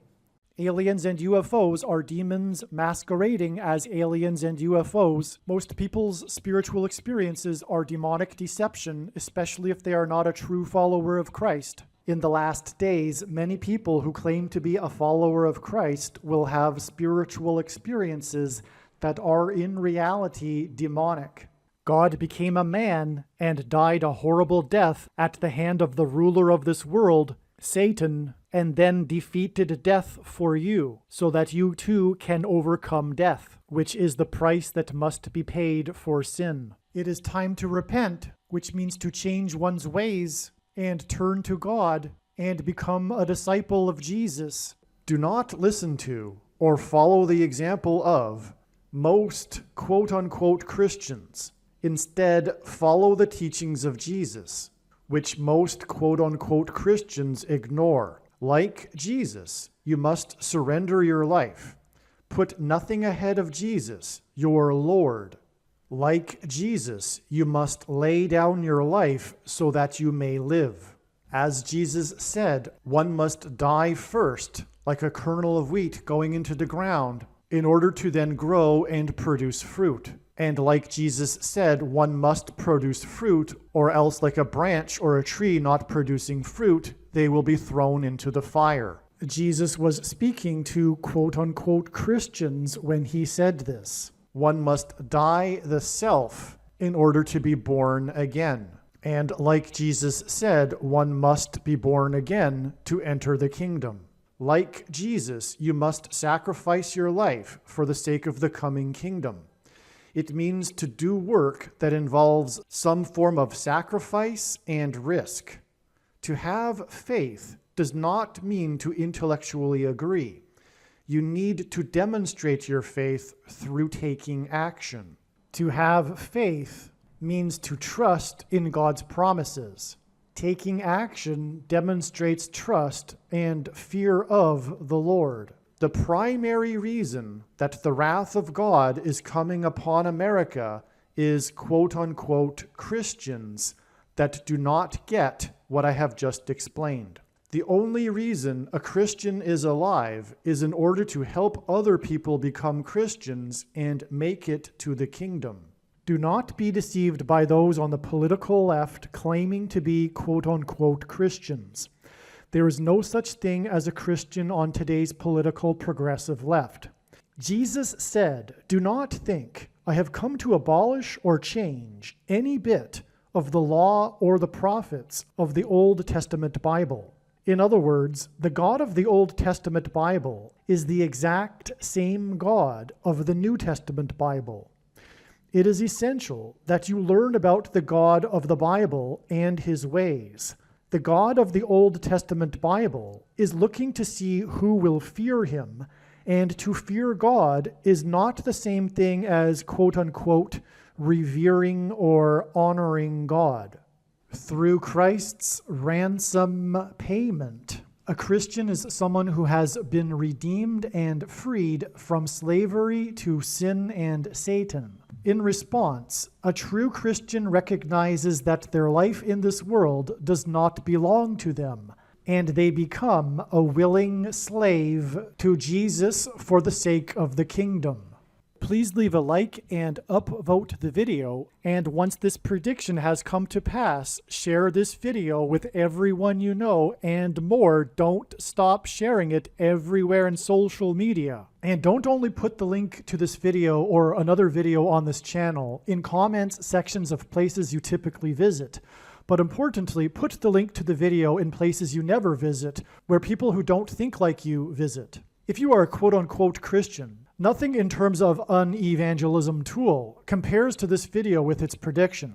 Aliens and UFOs are demons masquerading as aliens and UFOs. Most people's spiritual experiences are demonic deception, especially if they are not a true follower of Christ. In the last days, many people who claim to be a follower of Christ will have spiritual experiences that are in reality demonic. God became a man and died a horrible death at the hand of the ruler of this world, Satan, and then defeated death for you, so that you too can overcome death, which is the price that must be paid for sin. It is time to repent, which means to change one's ways and turn to God and become a disciple of Jesus. Do not listen to or follow the example of most quote-unquote Christians. Instead, follow the teachings of Jesus, which most quote-unquote Christians ignore. Like Jesus, you must surrender your life. Put nothing ahead of Jesus, your Lord. Like Jesus, you must lay down your life so that you may live. As Jesus said, one must die first, like a kernel of wheat going into the ground, in order to then grow and produce fruit. And like Jesus said, one must produce fruit, or else like a branch or a tree not producing fruit, they will be thrown into the fire. Jesus was speaking to quote-unquote Christians when he said this. One must die the self in order to be born again. And like Jesus said, one must be born again to enter the kingdom. Like Jesus, you must sacrifice your life for the sake of the coming kingdom. It means to do work that involves some form of sacrifice and risk. To have faith does not mean to intellectually agree. You need to demonstrate your faith through taking action. To have faith means to trust in God's promises. Taking action demonstrates trust and fear of the Lord. The primary reason that the wrath of God is coming upon America is quote-unquote Christians that do not get what I have just explained. The only reason a Christian is alive is in order to help other people become Christians and make it to the kingdom. Do not be deceived by those on the political left claiming to be quote-unquote Christians. There is no such thing as a Christian on today's political progressive left. Jesus said, "Do not think I have come to abolish or change any bit of the law or the prophets of the Old Testament Bible." In other words, the God of the Old Testament Bible is the exact same God of the New Testament Bible. It is essential that you learn about the God of the Bible and his ways. The God of the Old Testament Bible is looking to see who will fear him, and to fear God is not the same thing as quote-unquote revering or honoring God. Through Christ's ransom payment, a Christian is someone who has been redeemed and freed from slavery to sin and Satan. In response, a true Christian recognizes that their life in this world does not belong to them, and they become a willing slave to Jesus for the sake of the kingdom. Please leave a like and upvote the video, and once this prediction has come to pass, share this video with everyone you know, and more, don't stop sharing it everywhere in social media. And don't only put the link to this video or another video on this channel in comments sections of places you typically visit, but importantly, put the link to the video in places you never visit, where people who don't think like you visit. If you are a quote-unquote Christian, nothing in terms of an evangelism tool compares to this video with its prediction.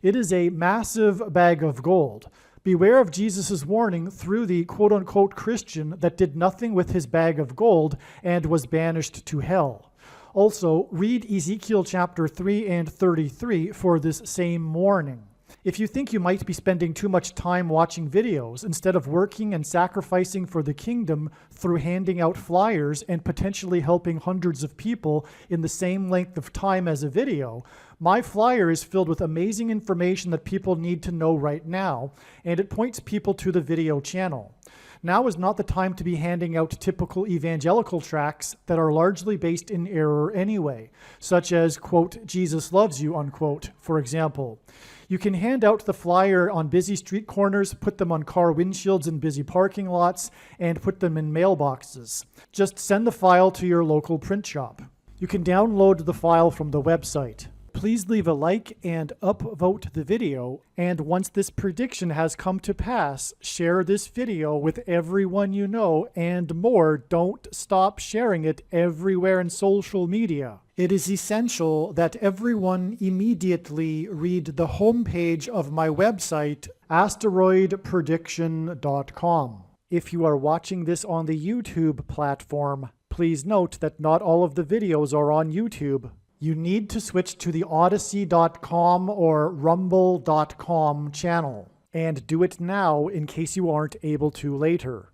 It is a massive bag of gold. Beware of Jesus' warning through the quote-unquote Christian that did nothing with his bag of gold and was banished to hell. Also, read Ezekiel chapter 3 and 33 for this same warning. If you think you might be spending too much time watching videos instead of working and sacrificing for the kingdom through handing out flyers and potentially helping hundreds of people in the same length of time as a video, my flyer is filled with amazing information that people need to know right now, and it points people to the video channel. Now is not the time to be handing out typical evangelical tracts that are largely based in error anyway, such as, quote, Jesus loves you, unquote, for example. You can hand out the flyer on busy street corners, put them on car windshields in busy parking lots, and put them in mailboxes. Just send the file to your local print shop. You can download the file from the website. Please leave a like and upvote the video, and once this prediction has come to pass, share this video with everyone you know, and more, don't stop sharing it everywhere in social media. It is essential that everyone immediately read the homepage of my website, asteroidprediction.com. If you are watching this on the YouTube platform, please note that not all of the videos are on YouTube. You need to switch to the Odyssey.com or Rumble.com channel, and do it now in case you aren't able to later.